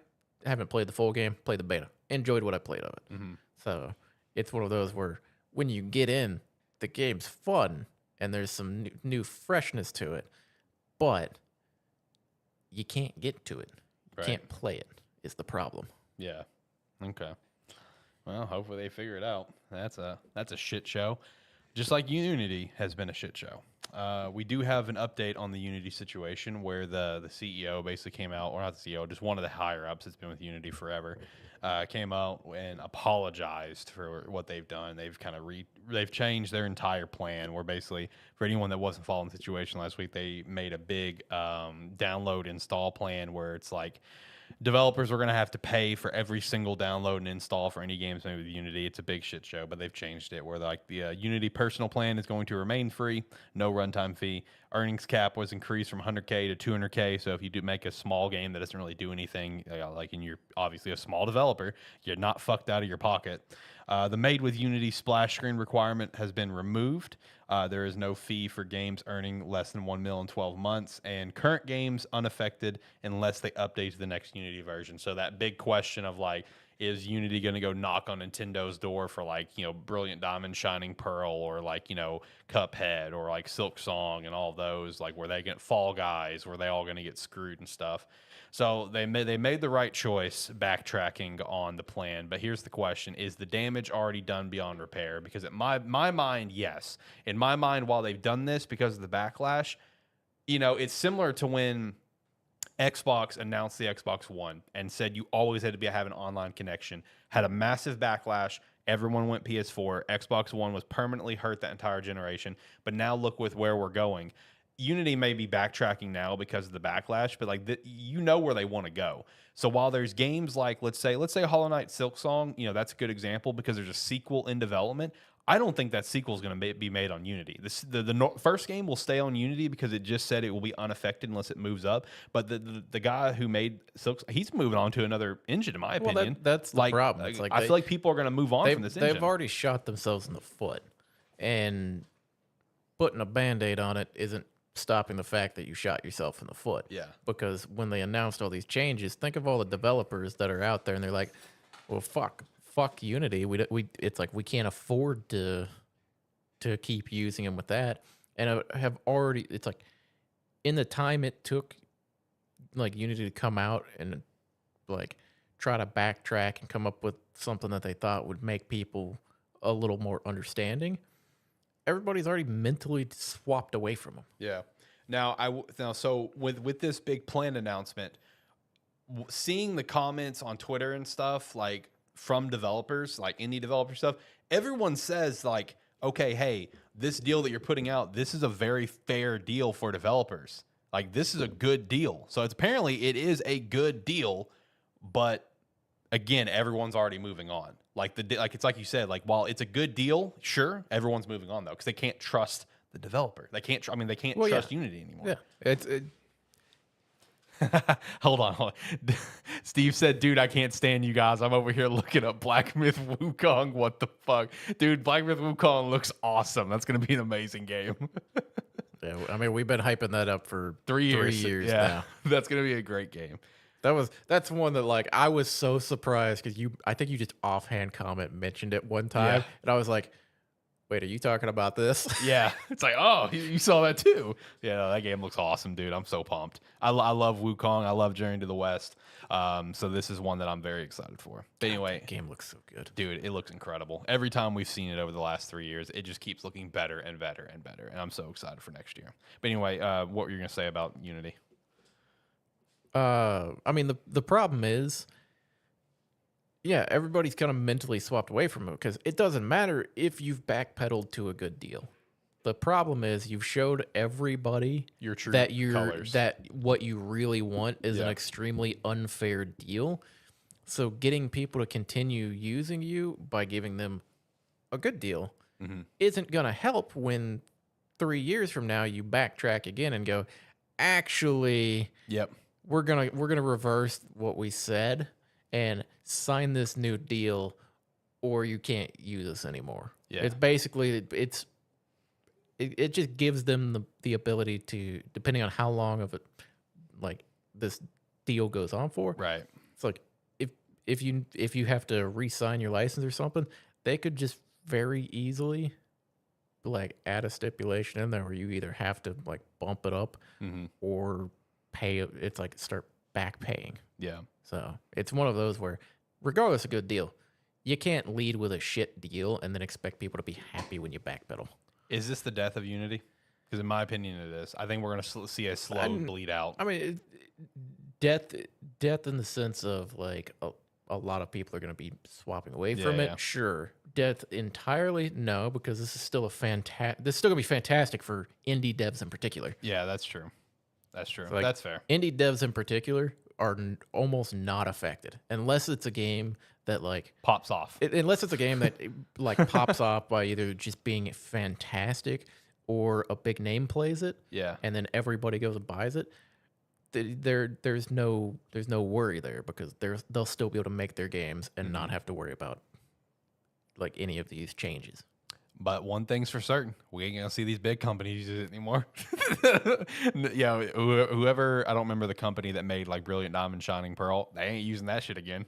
[SPEAKER 2] haven't played the full game, played the beta, enjoyed what I played of it. So it's one of those where when you get in, the game's fun, and there's some new freshness to it, but you can't get to it. You can't play it is the problem.
[SPEAKER 1] Yeah. Okay. Well, hopefully they figure it out. That's a shit show. Just like Unity has been a shit show. We do have an update on the Unity situation where the CEO basically came out, or not the CEO, just one of the higher ups that's been with Unity forever, came out and apologized for what they've done. They've kind of they've changed their entire plan. Where basically, for anyone that wasn't following the situation last week, they made a big download install plan where it's like developers were going to have to pay for every single download and install for any games made with Unity. It's a big shit show, but they've changed it where like the Unity personal plan is going to remain free, no runtime fee. Earnings cap was increased from 100K to 200K. So if you do make a small game that doesn't really do anything, like and you're obviously a small developer, you're not fucked out of your pocket. The made with Unity splash screen requirement has been removed. There is no fee for games earning less than $1 million in 12 months, and current games unaffected unless they update to the next Unity version. So that big question of like, is Unity going to go knock on Nintendo's door for like, Brilliant Diamond, Shining Pearl, or like, Cuphead, or like Silk Song, and all those, like where they get Fall Guys, where they all going to get screwed and stuff. So they made the right choice backtracking on the plan. But here's the question: is the damage already done beyond repair? Because in my mind, yes. In my mind, while they've done this because of the backlash, it's similar to when Xbox announced the Xbox One and said you always had to have an online connection, had a massive backlash. Everyone went PS4. Xbox One was permanently hurt that entire generation. But now look with where we're going. Unity may be backtracking now because of the backlash, but like where they want to go. So while there's games like let's say Hollow Knight Silk Song, that's a good example because there's a sequel in development. I don't think that sequel is going to be made on Unity. The first game will stay on Unity because it just said it will be unaffected unless it moves up. But the guy who made Silk, he's moving on to another engine, in my opinion.
[SPEAKER 2] That's the problem. It's
[SPEAKER 1] I feel like people are going to move on from this engine.
[SPEAKER 2] They've already shot themselves in the foot, and putting a Band-Aid on it isn't stopping the fact that you shot yourself in the foot.
[SPEAKER 1] Yeah.
[SPEAKER 2] Because when they announced all these changes, think of all the developers that are out there, and they're like, well, fuck Unity. It's like we can't afford to keep using them with that. And I have already, it's like in the time it took like Unity to come out and like try to backtrack and come up with something that they thought would make people a little more understanding, everybody's already mentally swapped away from them.
[SPEAKER 1] Yeah. So with this big plan announcement, seeing the comments on Twitter and stuff, like from developers, like indie developer stuff, everyone says like, okay, hey, this deal that you're putting out, this is a very fair deal for developers. Like, this is a good deal. So apparently it is a good deal, but again, everyone's already moving on. Like it's like you said, like while it's a good deal, sure, everyone's moving on though because they can't trust the developer. They can't. Trust Unity anymore.
[SPEAKER 2] Yeah,
[SPEAKER 1] Hold on. Steve said, dude, I can't stand you guys. I'm over here looking up Black Myth Wukong. What the fuck? Dude, Black Myth Wukong looks awesome. That's going to be an amazing game.
[SPEAKER 2] Yeah, I mean, we've been hyping that up for
[SPEAKER 1] 3 years.
[SPEAKER 2] 3 years
[SPEAKER 1] Yeah.
[SPEAKER 2] now.
[SPEAKER 1] That's going to be a great game.
[SPEAKER 2] That's one that like I was so surprised because I think you just offhand mentioned it one time, and I was like, wait, are you talking about this?
[SPEAKER 1] Yeah. It's like, oh, you saw that too. Yeah, that game looks awesome, dude. I'm so pumped. I love Wukong. I love Journey to the West. So this is one that I'm very excited for. But anyway,
[SPEAKER 2] that game looks so good.
[SPEAKER 1] Dude, it looks incredible. Every time we've seen it over the last 3 years, it just keeps looking better and better and better. And I'm so excited for next year. But anyway, what were you going to say about Unity?
[SPEAKER 2] I mean, the problem is, yeah, everybody's kind of mentally swapped away from it because it doesn't matter if you've backpedaled to a good deal. The problem is you've showed everybody
[SPEAKER 1] your true colors.
[SPEAKER 2] that what you really want is an extremely unfair deal. So getting people to continue using you by giving them a good deal isn't going to help when 3 years from now you backtrack again and go, actually, we're gonna reverse what we said and sign this new deal, or you can't use us anymore. Yeah. It's basically it just gives them the ability to, depending on how long of it like this deal goes on for.
[SPEAKER 1] Right.
[SPEAKER 2] It's like if you have to re-sign your license or something, they could just very easily like add a stipulation in there where you either have to like bump it up or pay. It's like start back paying.
[SPEAKER 1] Yeah.
[SPEAKER 2] So it's one of those where, regardless of good deal, you can't lead with a shit deal and then expect people to be happy when you backpedal.
[SPEAKER 1] Is this the death of Unity? Because in my opinion, it is. I think we're going to see a slow bleed out.
[SPEAKER 2] I mean, death in the sense of like a lot of people are going to be swapping away from it. Sure. Death entirely, no, because this is still this is still going to be fantastic for indie devs in particular.
[SPEAKER 1] Yeah, that's true. That's true.
[SPEAKER 2] So like,
[SPEAKER 1] that's fair.
[SPEAKER 2] Indie devs in particular are almost not affected unless it's a game that like
[SPEAKER 1] pops off.
[SPEAKER 2] Unless it's a game that like pops off by either just being fantastic or a big name plays it.
[SPEAKER 1] Yeah.
[SPEAKER 2] And then everybody goes and buys it. There's no worry there because they'll still be able to make their games and not have to worry about like any of these changes.
[SPEAKER 1] But one thing's for certain, we ain't gonna see these big companies use it anymore. Yeah, whoever, I don't remember the company that made like Brilliant Diamond, Shining Pearl, they ain't using that shit again.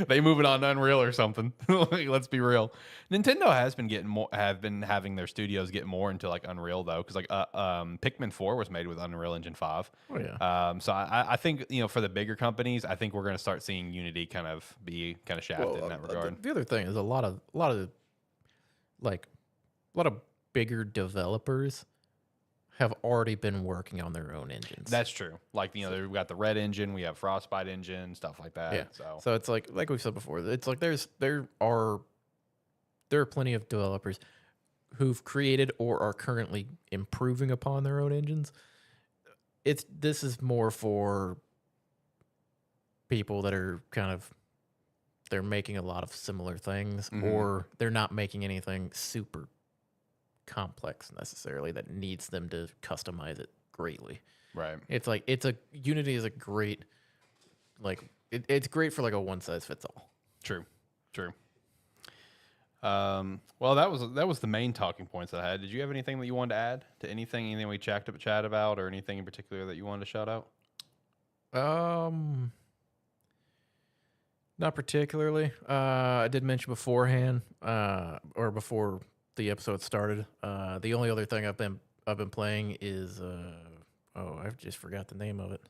[SPEAKER 1] They move it on to Unreal or something. Like, let's be real. Nintendo has been getting more, have been having their studios get more into like Unreal though, because like Pikmin 4 was made with Unreal Engine 5.
[SPEAKER 2] Oh yeah.
[SPEAKER 1] So I think for the bigger companies, I think we're going to start seeing Unity kind of be kind of shafted in that regard.
[SPEAKER 2] The other thing is a lot of bigger developers have already been working on their own engines.
[SPEAKER 1] That's true. Like we've got the Red Engine, we have Frostbite Engine, stuff like that.
[SPEAKER 2] Yeah. So it's like we've said before, it's like there are plenty of developers who've created or are currently improving upon their own engines. This is more for people that are they're making a lot of similar things, or they're not making anything super complex necessarily that needs them to customize it greatly.
[SPEAKER 1] Right.
[SPEAKER 2] It's like Unity is a great it's great for like a one size fits all.
[SPEAKER 1] True. Well, that was the main talking points that I had. Did you have anything that you wanted to add to anything we chat about, or anything in particular that you wanted to shout out?
[SPEAKER 2] Not particularly. I did mention beforehand, or before the episode started. The only other thing I've been playing is I've just forgot the name of it.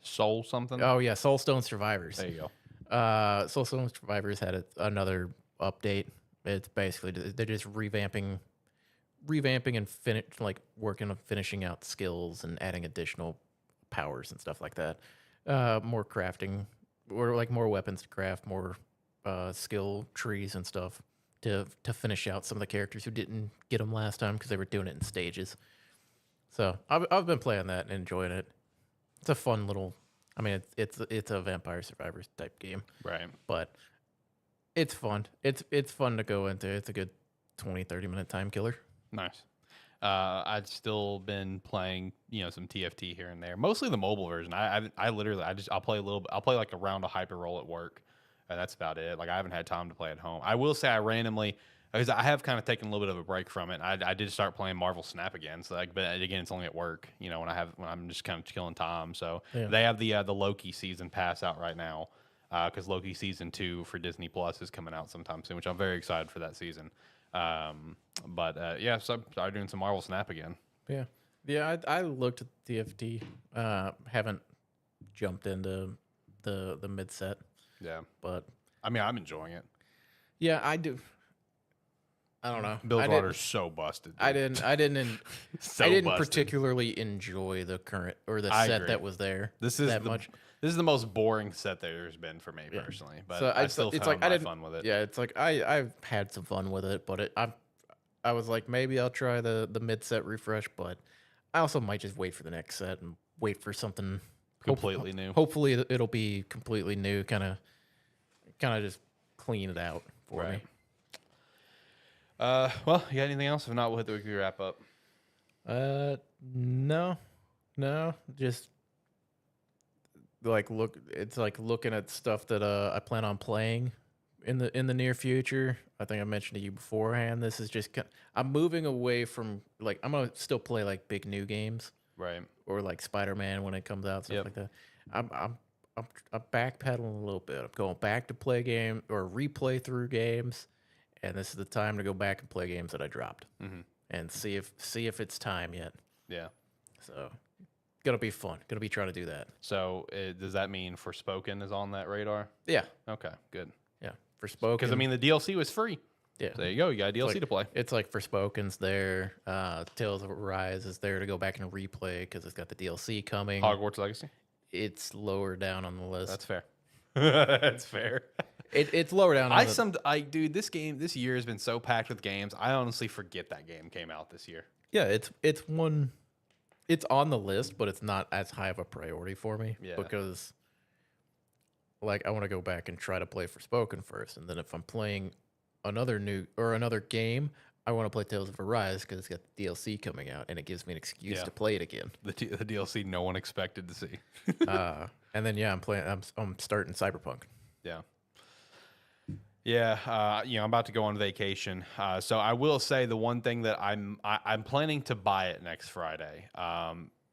[SPEAKER 1] Soul something?
[SPEAKER 2] Oh yeah, Soulstone Survivors.
[SPEAKER 1] There you go.
[SPEAKER 2] Soulstone Survivors had another update. It's basically they're just revamping and working on finishing out skills and adding additional powers and stuff like that. More crafting, or like more weapons to craft, more skill trees and stuff to finish out some of the characters who didn't get them last time because they were doing it in stages. So I've been playing that and enjoying it. It's a fun little. I mean, it's a Vampire Survivors type game,
[SPEAKER 1] Right.
[SPEAKER 2] but it's fun. It's fun to go into. It's a good 20-30 minute time killer.
[SPEAKER 1] Nice. I've still been playing, some TFT here and there. Mostly the mobile version. I literally I'll play like a round of Hyper Roll at work, and that's about it. Like I haven't had time to play at home. I will say I randomly, because I have kind of taken a little bit of a break from it. I did start playing Marvel Snap again. So but again, it's only at work. When I'm just kind of killing time. So
[SPEAKER 2] Yeah.
[SPEAKER 1] they have the Loki season pass out right now, because Loki season 2 for Disney Plus is coming out sometime soon, which I'm very excited for that season. So started doing some Marvel Snap again.
[SPEAKER 2] Yeah. I looked at TFT. Haven't jumped into the mid set.
[SPEAKER 1] Yeah,
[SPEAKER 2] But
[SPEAKER 1] I mean, I'm enjoying it.
[SPEAKER 2] yeah, I do. I don't know.
[SPEAKER 1] Bilgewater's so busted.
[SPEAKER 2] I didn't
[SPEAKER 1] So
[SPEAKER 2] I didn't
[SPEAKER 1] busted.
[SPEAKER 2] particularly enjoy the current or the
[SPEAKER 1] I
[SPEAKER 2] set
[SPEAKER 1] agree.
[SPEAKER 2] that was there.
[SPEAKER 1] This is
[SPEAKER 2] that
[SPEAKER 1] the,
[SPEAKER 2] much.
[SPEAKER 1] This is the most boring set there's been for me personally, but
[SPEAKER 2] So
[SPEAKER 1] I still
[SPEAKER 2] it's
[SPEAKER 1] found
[SPEAKER 2] like I
[SPEAKER 1] my
[SPEAKER 2] didn't
[SPEAKER 1] fun with it.
[SPEAKER 2] Yeah, it's like I've had some fun with it, but I was like, maybe I'll try the mid set refresh, but I also might just wait for the next set and wait for something
[SPEAKER 1] Completely new.
[SPEAKER 2] Hopefully it'll be completely new, kind of just clean it out for me.
[SPEAKER 1] Well, you got anything else? If not, we'll hit the weekly wrap up.
[SPEAKER 2] No, just it's like looking at stuff that I plan on playing in the near future. I think I mentioned to you beforehand. This is just I'm moving away from I'm gonna still play like big new games,
[SPEAKER 1] Right.
[SPEAKER 2] or like Spider-Man when it comes out, stuff
[SPEAKER 1] Yep.
[SPEAKER 2] like that. I'm backpedaling a little bit. I'm going back to play game or replay through games, and this is the time to go back and play games that I dropped and see if it's time yet.
[SPEAKER 1] Yeah.
[SPEAKER 2] So, gonna be fun. Gonna be trying to do that.
[SPEAKER 1] So does that mean Forspoken is on that radar?
[SPEAKER 2] Yeah,
[SPEAKER 1] Okay, good.
[SPEAKER 2] yeah. Forspoken.
[SPEAKER 1] Because I mean, the DLC was free.
[SPEAKER 2] yeah.
[SPEAKER 1] So there you go. You got a DLC to play.
[SPEAKER 2] It's like Forspoken's there. Tales of Arise is there to go back and replay because it's got the DLC coming.
[SPEAKER 1] Hogwarts Legacy.
[SPEAKER 2] It's lower down on the list.
[SPEAKER 1] That's fair. That's fair.
[SPEAKER 2] It's lower down.
[SPEAKER 1] Dude, this year has been so packed with games. I honestly forget that game came out this year.
[SPEAKER 2] Yeah, it's one. It's on the list, but it's not as high of a priority for me.
[SPEAKER 1] Yeah.
[SPEAKER 2] Because, I want to go back and try to play Forspoken first, and then if I'm playing another game, I want to play Tales of Arise because it's got the DLC coming out, and it gives me an excuse
[SPEAKER 1] Yeah.
[SPEAKER 2] to play it again.
[SPEAKER 1] The DLC no one expected to see.
[SPEAKER 2] And then I'm starting Cyberpunk.
[SPEAKER 1] Yeah. Yeah, I'm about to go on vacation, so I will say the one thing that I'm planning to buy it next Friday.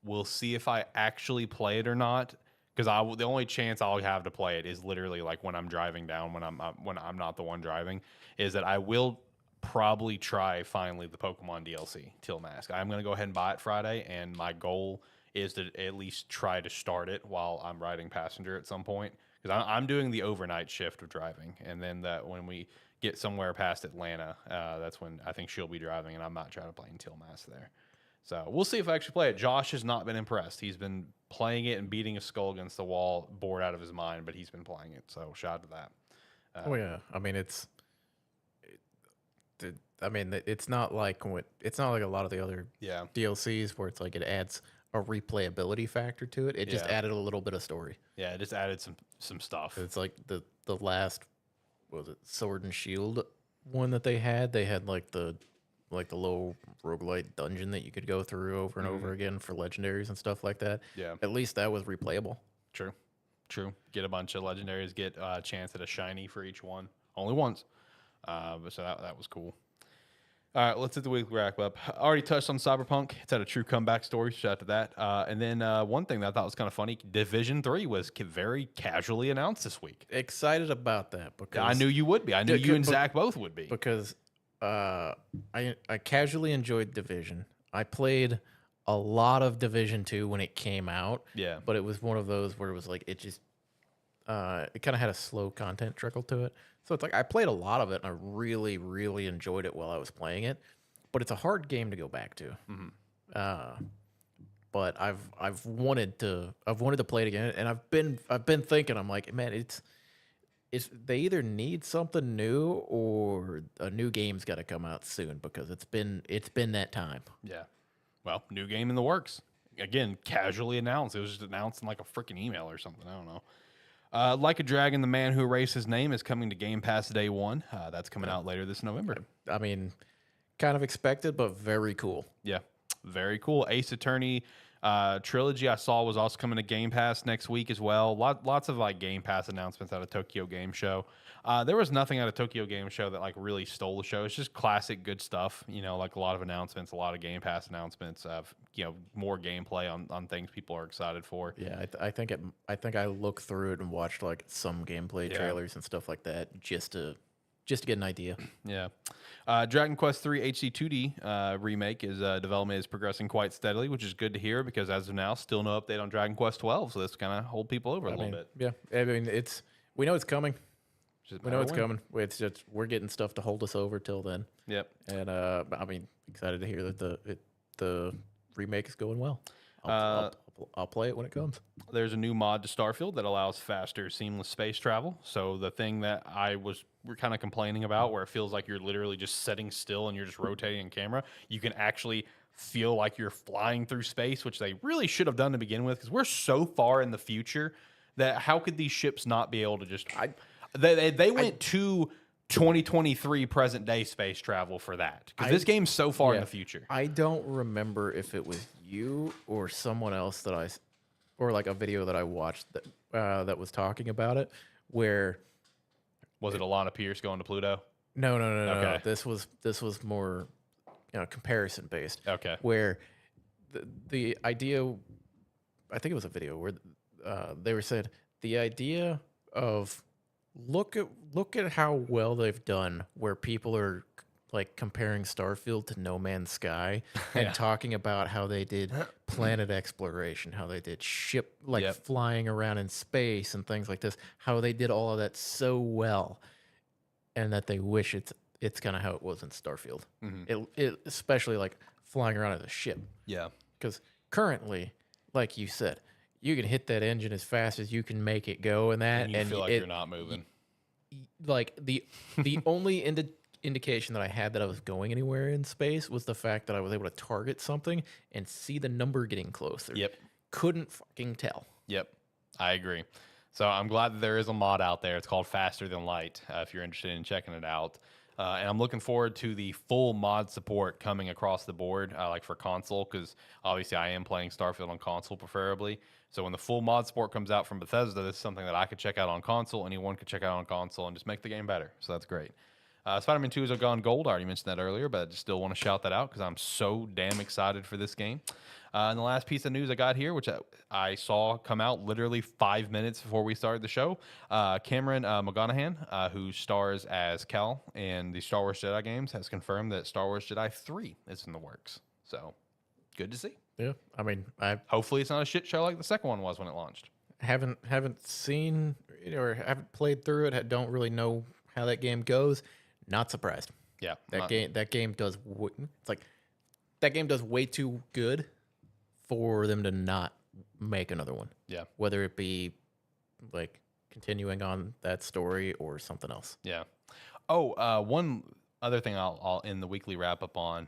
[SPEAKER 1] We'll see if I actually play it or not, because the only chance I'll have to play it is literally like when I'm driving down, when I'm not the one driving, is that I will probably try finally the Pokemon DLC Teal Mask. I'm gonna go ahead and buy it Friday, and my goal is to at least try to start it while I'm riding passenger at some point, because I'm doing the overnight shift of driving, and then that when we get somewhere past Atlanta, that's when I think she'll be driving, and I'm not trying to play Teal Mask there. So we'll see if I actually play it. Josh has not been impressed. He's been playing it and beating his skull against the wall, bored out of his mind, but he's been playing it. So shout out to that.
[SPEAKER 2] Oh yeah, I mean it's not like it's not like a lot of the other
[SPEAKER 1] Yeah.
[SPEAKER 2] DLCs where it's like it adds a replayability factor to it. It just
[SPEAKER 1] Yeah.
[SPEAKER 2] added a little bit of story.
[SPEAKER 1] Yeah, it just added some stuff.
[SPEAKER 2] It's like the last, what was it, Sword and Shield one that they had like the low roguelite dungeon that you could go through over and over again for legendaries and stuff like that.
[SPEAKER 1] Yeah.
[SPEAKER 2] At least that was replayable.
[SPEAKER 1] True. Get a bunch of legendaries, get a chance at a shiny for each one. Only once. But so that was cool. All right, let's hit the weekly wrap up. I already touched on Cyberpunk. It's had a true comeback story. Shout out to that. And then one thing that I thought was kind of funny, Division 3 was very casually announced this week.
[SPEAKER 2] Excited about that because
[SPEAKER 1] I knew you would be. I knew you and Zach both would be.
[SPEAKER 2] Because I casually enjoyed Division. I played a lot of Division 2 when it came out.
[SPEAKER 1] Yeah.
[SPEAKER 2] But it was one of those where it was like it just it kind of had a slow content trickle to it. So it's like I played a lot of it and I really, really enjoyed it while I was playing it. But it's a hard game to go back to. But I've wanted to play it again, and I've been thinking, I'm like, man, it's they either need something new or a new game's got to come out soon because it's been that time.
[SPEAKER 1] Yeah. Well, new game in the works. Again, casually announced. It was just announced in like a freaking email or something. I don't know. Like a Dragon, the Man Who Erased His Name is coming to Game Pass day one. That's coming out later this November.
[SPEAKER 2] I mean, kind of expected, but very cool.
[SPEAKER 1] Yeah, very cool. Ace Attorney trilogy I saw was also coming to Game Pass next week as well. Lots of like Game Pass announcements out of Tokyo Game Show. There was nothing out of Tokyo Game Show that like really stole the show. It's just classic good stuff. You know, like a lot of announcements, a lot of Game Pass announcements of more gameplay on things people are excited for.
[SPEAKER 2] Yeah, I think I looked through it and watched like some gameplay trailers and stuff like that just to get an idea.
[SPEAKER 1] Yeah. Dragon Quest III HD 2D remake development is progressing quite steadily, which is good to hear because as of now, still no update on Dragon Quest 12. So this kind of hold people over a little bit.
[SPEAKER 2] Yeah, I mean we know it's coming. We know it's
[SPEAKER 1] when.
[SPEAKER 2] coming. It's just we're getting stuff to hold us over till then.
[SPEAKER 1] Yep.
[SPEAKER 2] And I mean, excited to hear that the remake is going well. I'll play it when it comes.
[SPEAKER 1] There's a new mod to Starfield that allows faster, seamless space travel. So the thing that we're kind of complaining about, where it feels like you're literally just sitting still and you're just rotating in camera, you can actually feel like you're flying through space, which they really should have done to begin with, because we're so far in the future that how could these ships not be able to just? They went to 2023 present day space travel for that, because this game's so far in the future.
[SPEAKER 2] I don't remember if it was you or someone else or like a video that I watched that was talking about it. Where
[SPEAKER 1] was it Alana Pierce going to Pluto?
[SPEAKER 2] No.
[SPEAKER 1] Okay.
[SPEAKER 2] This was more comparison based.
[SPEAKER 1] Okay.
[SPEAKER 2] Where the idea, I think it was a video where they were said the idea of look at how well they've done, where people are like comparing Starfield to No Man's Sky and talking about how they did planet exploration, how they did ship flying around in space and things like this, how they did all of that so well, and that they wish it's kind of how it was in Starfield. It especially like flying around in a ship.
[SPEAKER 1] Yeah.
[SPEAKER 2] Because currently, like you said, you can hit that engine as fast as you can make it go, and
[SPEAKER 1] you feel like you're not moving.
[SPEAKER 2] Like the only indication that I had that I was going anywhere in space was the fact that I was able to target something and see the number getting closer.
[SPEAKER 1] Yep.
[SPEAKER 2] Couldn't fucking tell.
[SPEAKER 1] Yep. I agree. So I'm glad that there is a mod out there. It's called Faster Than Light, if you're interested in checking it out. And I'm looking forward to the full mod support coming across the board, like for console, because obviously I am playing Starfield on console preferably. So when the full mod support comes out from Bethesda, this is something that I could check out on console. Anyone could check out on console and just make the game better. So that's great. Spider-Man 2 has gone gold. I already mentioned that earlier, but I just still want to shout that out because I'm so damn excited for this game. And the last piece of news I got here, which I saw come out literally 5 minutes before we started the show, Cameron McGonaghan, who stars as Cal in the Star Wars Jedi games, has confirmed that Star Wars Jedi 3 is in the works. So, good to see.
[SPEAKER 2] Yeah, I mean, I
[SPEAKER 1] Hopefully it's not a shit show like the second one was when it launched.
[SPEAKER 2] haven't seen or haven't played through it. I don't really know how that game goes. Not surprised.
[SPEAKER 1] Yeah.
[SPEAKER 2] That game does. It's like that game does way too good for them to not make another one.
[SPEAKER 1] Yeah.
[SPEAKER 2] Whether it be like continuing on that story or something else.
[SPEAKER 1] Yeah. Oh, one other thing I'll end the weekly wrap up on,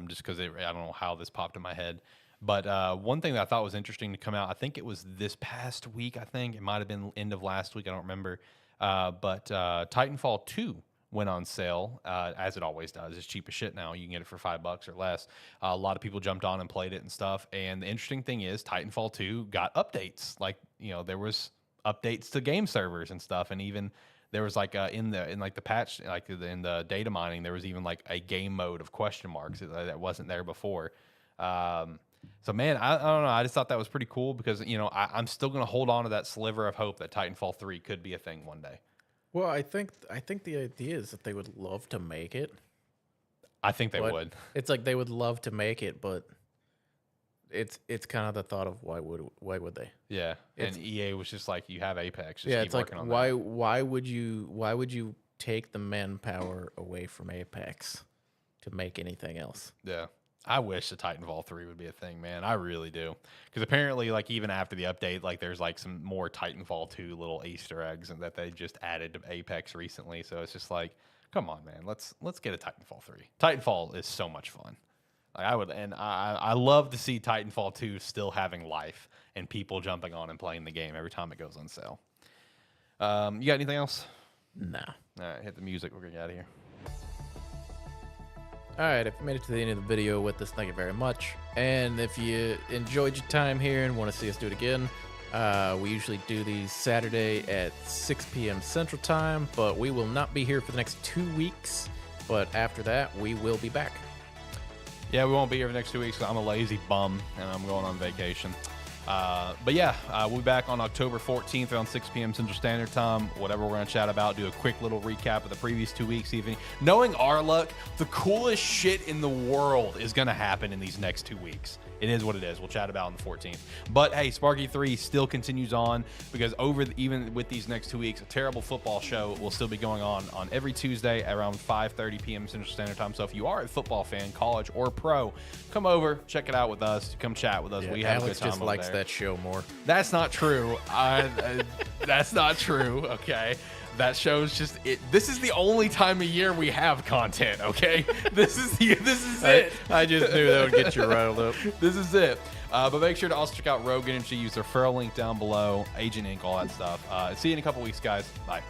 [SPEAKER 1] just because I don't know how this popped in my head, but one thing that I thought was interesting to come out, I think it was this past week. I think it might have been end of last week. I don't remember. But Titanfall 2 went on sale, as it always does. It's cheap as shit now. You can get it for $5 or less. A lot of people jumped on and played it and stuff. And the interesting thing is Titanfall 2 got updates. Like, there was updates to game servers and stuff. And even there was like in the patch, like in the data mining, there was even like a game mode of question marks that wasn't there before. So man, I don't know. I just thought that was pretty cool because, I'm still going to hold on to that sliver of hope that Titanfall 3 could be a thing one day.
[SPEAKER 2] Well, I think the idea is that they would love to make it.
[SPEAKER 1] I think they would.
[SPEAKER 2] It's like they would love to make it, but it's kind of the thought of why would they?
[SPEAKER 1] Yeah, and EA was just like, you have Apex. Just
[SPEAKER 2] yeah,
[SPEAKER 1] keep
[SPEAKER 2] it's like
[SPEAKER 1] on
[SPEAKER 2] why would you take the manpower away from Apex to make anything else?
[SPEAKER 1] Yeah. I wish the Titanfall 3 would be a thing, man. I really do. Because apparently, like, even after the update, like, there's, like, some more Titanfall 2 little Easter eggs that they just added to Apex recently. So it's just like, come on, man. Let's get a Titanfall 3. Titanfall is so much fun. Like, I love to see Titanfall 2 still having life and people jumping on and playing the game every time it goes on sale. You got anything else?
[SPEAKER 2] Nah.
[SPEAKER 1] All right, hit the music. We're going to get out of here.
[SPEAKER 2] All right, if you made it to the end of the video with us, thank you very much. And if you enjoyed your time here and want to see us do it again, we usually do these Saturday at 6 p.m. Central Time, but we will not be here for the next 2 weeks. But after that, we will be back.
[SPEAKER 1] Yeah, we won't be here for the next 2 weeks because I'm a lazy bum and I'm going on vacation. But yeah, we'll be back on October 14th around 6 p.m. Central Standard Time. Whatever we're going to chat about, do a quick little recap of the previous 2 weeks. Even knowing our luck, the coolest shit in the world is going to happen in these next 2 weeks. It is what it is. We'll chat about on the 14th. But hey, Sparky 3 still continues on because even with these next 2 weeks, a terrible football show will still be going on every Tuesday around 5:30 p.m. Central Standard Time. So if you are a football fan, college or pro, come over, check it out with us, come chat with us.
[SPEAKER 2] Yeah,
[SPEAKER 1] we have
[SPEAKER 2] Alex
[SPEAKER 1] a good time
[SPEAKER 2] just
[SPEAKER 1] over
[SPEAKER 2] likes
[SPEAKER 1] there.
[SPEAKER 2] that show more.
[SPEAKER 1] That's not true. That's not true. Okay. That show's just it. This is the only time of year we have content. Okay. This is it.
[SPEAKER 2] I just knew that would get you riled up.
[SPEAKER 1] This is it. But make sure to also check out Rogue Energy. Use the referral link down below, Agent Inc., all that stuff. See you in a couple weeks, guys. Bye.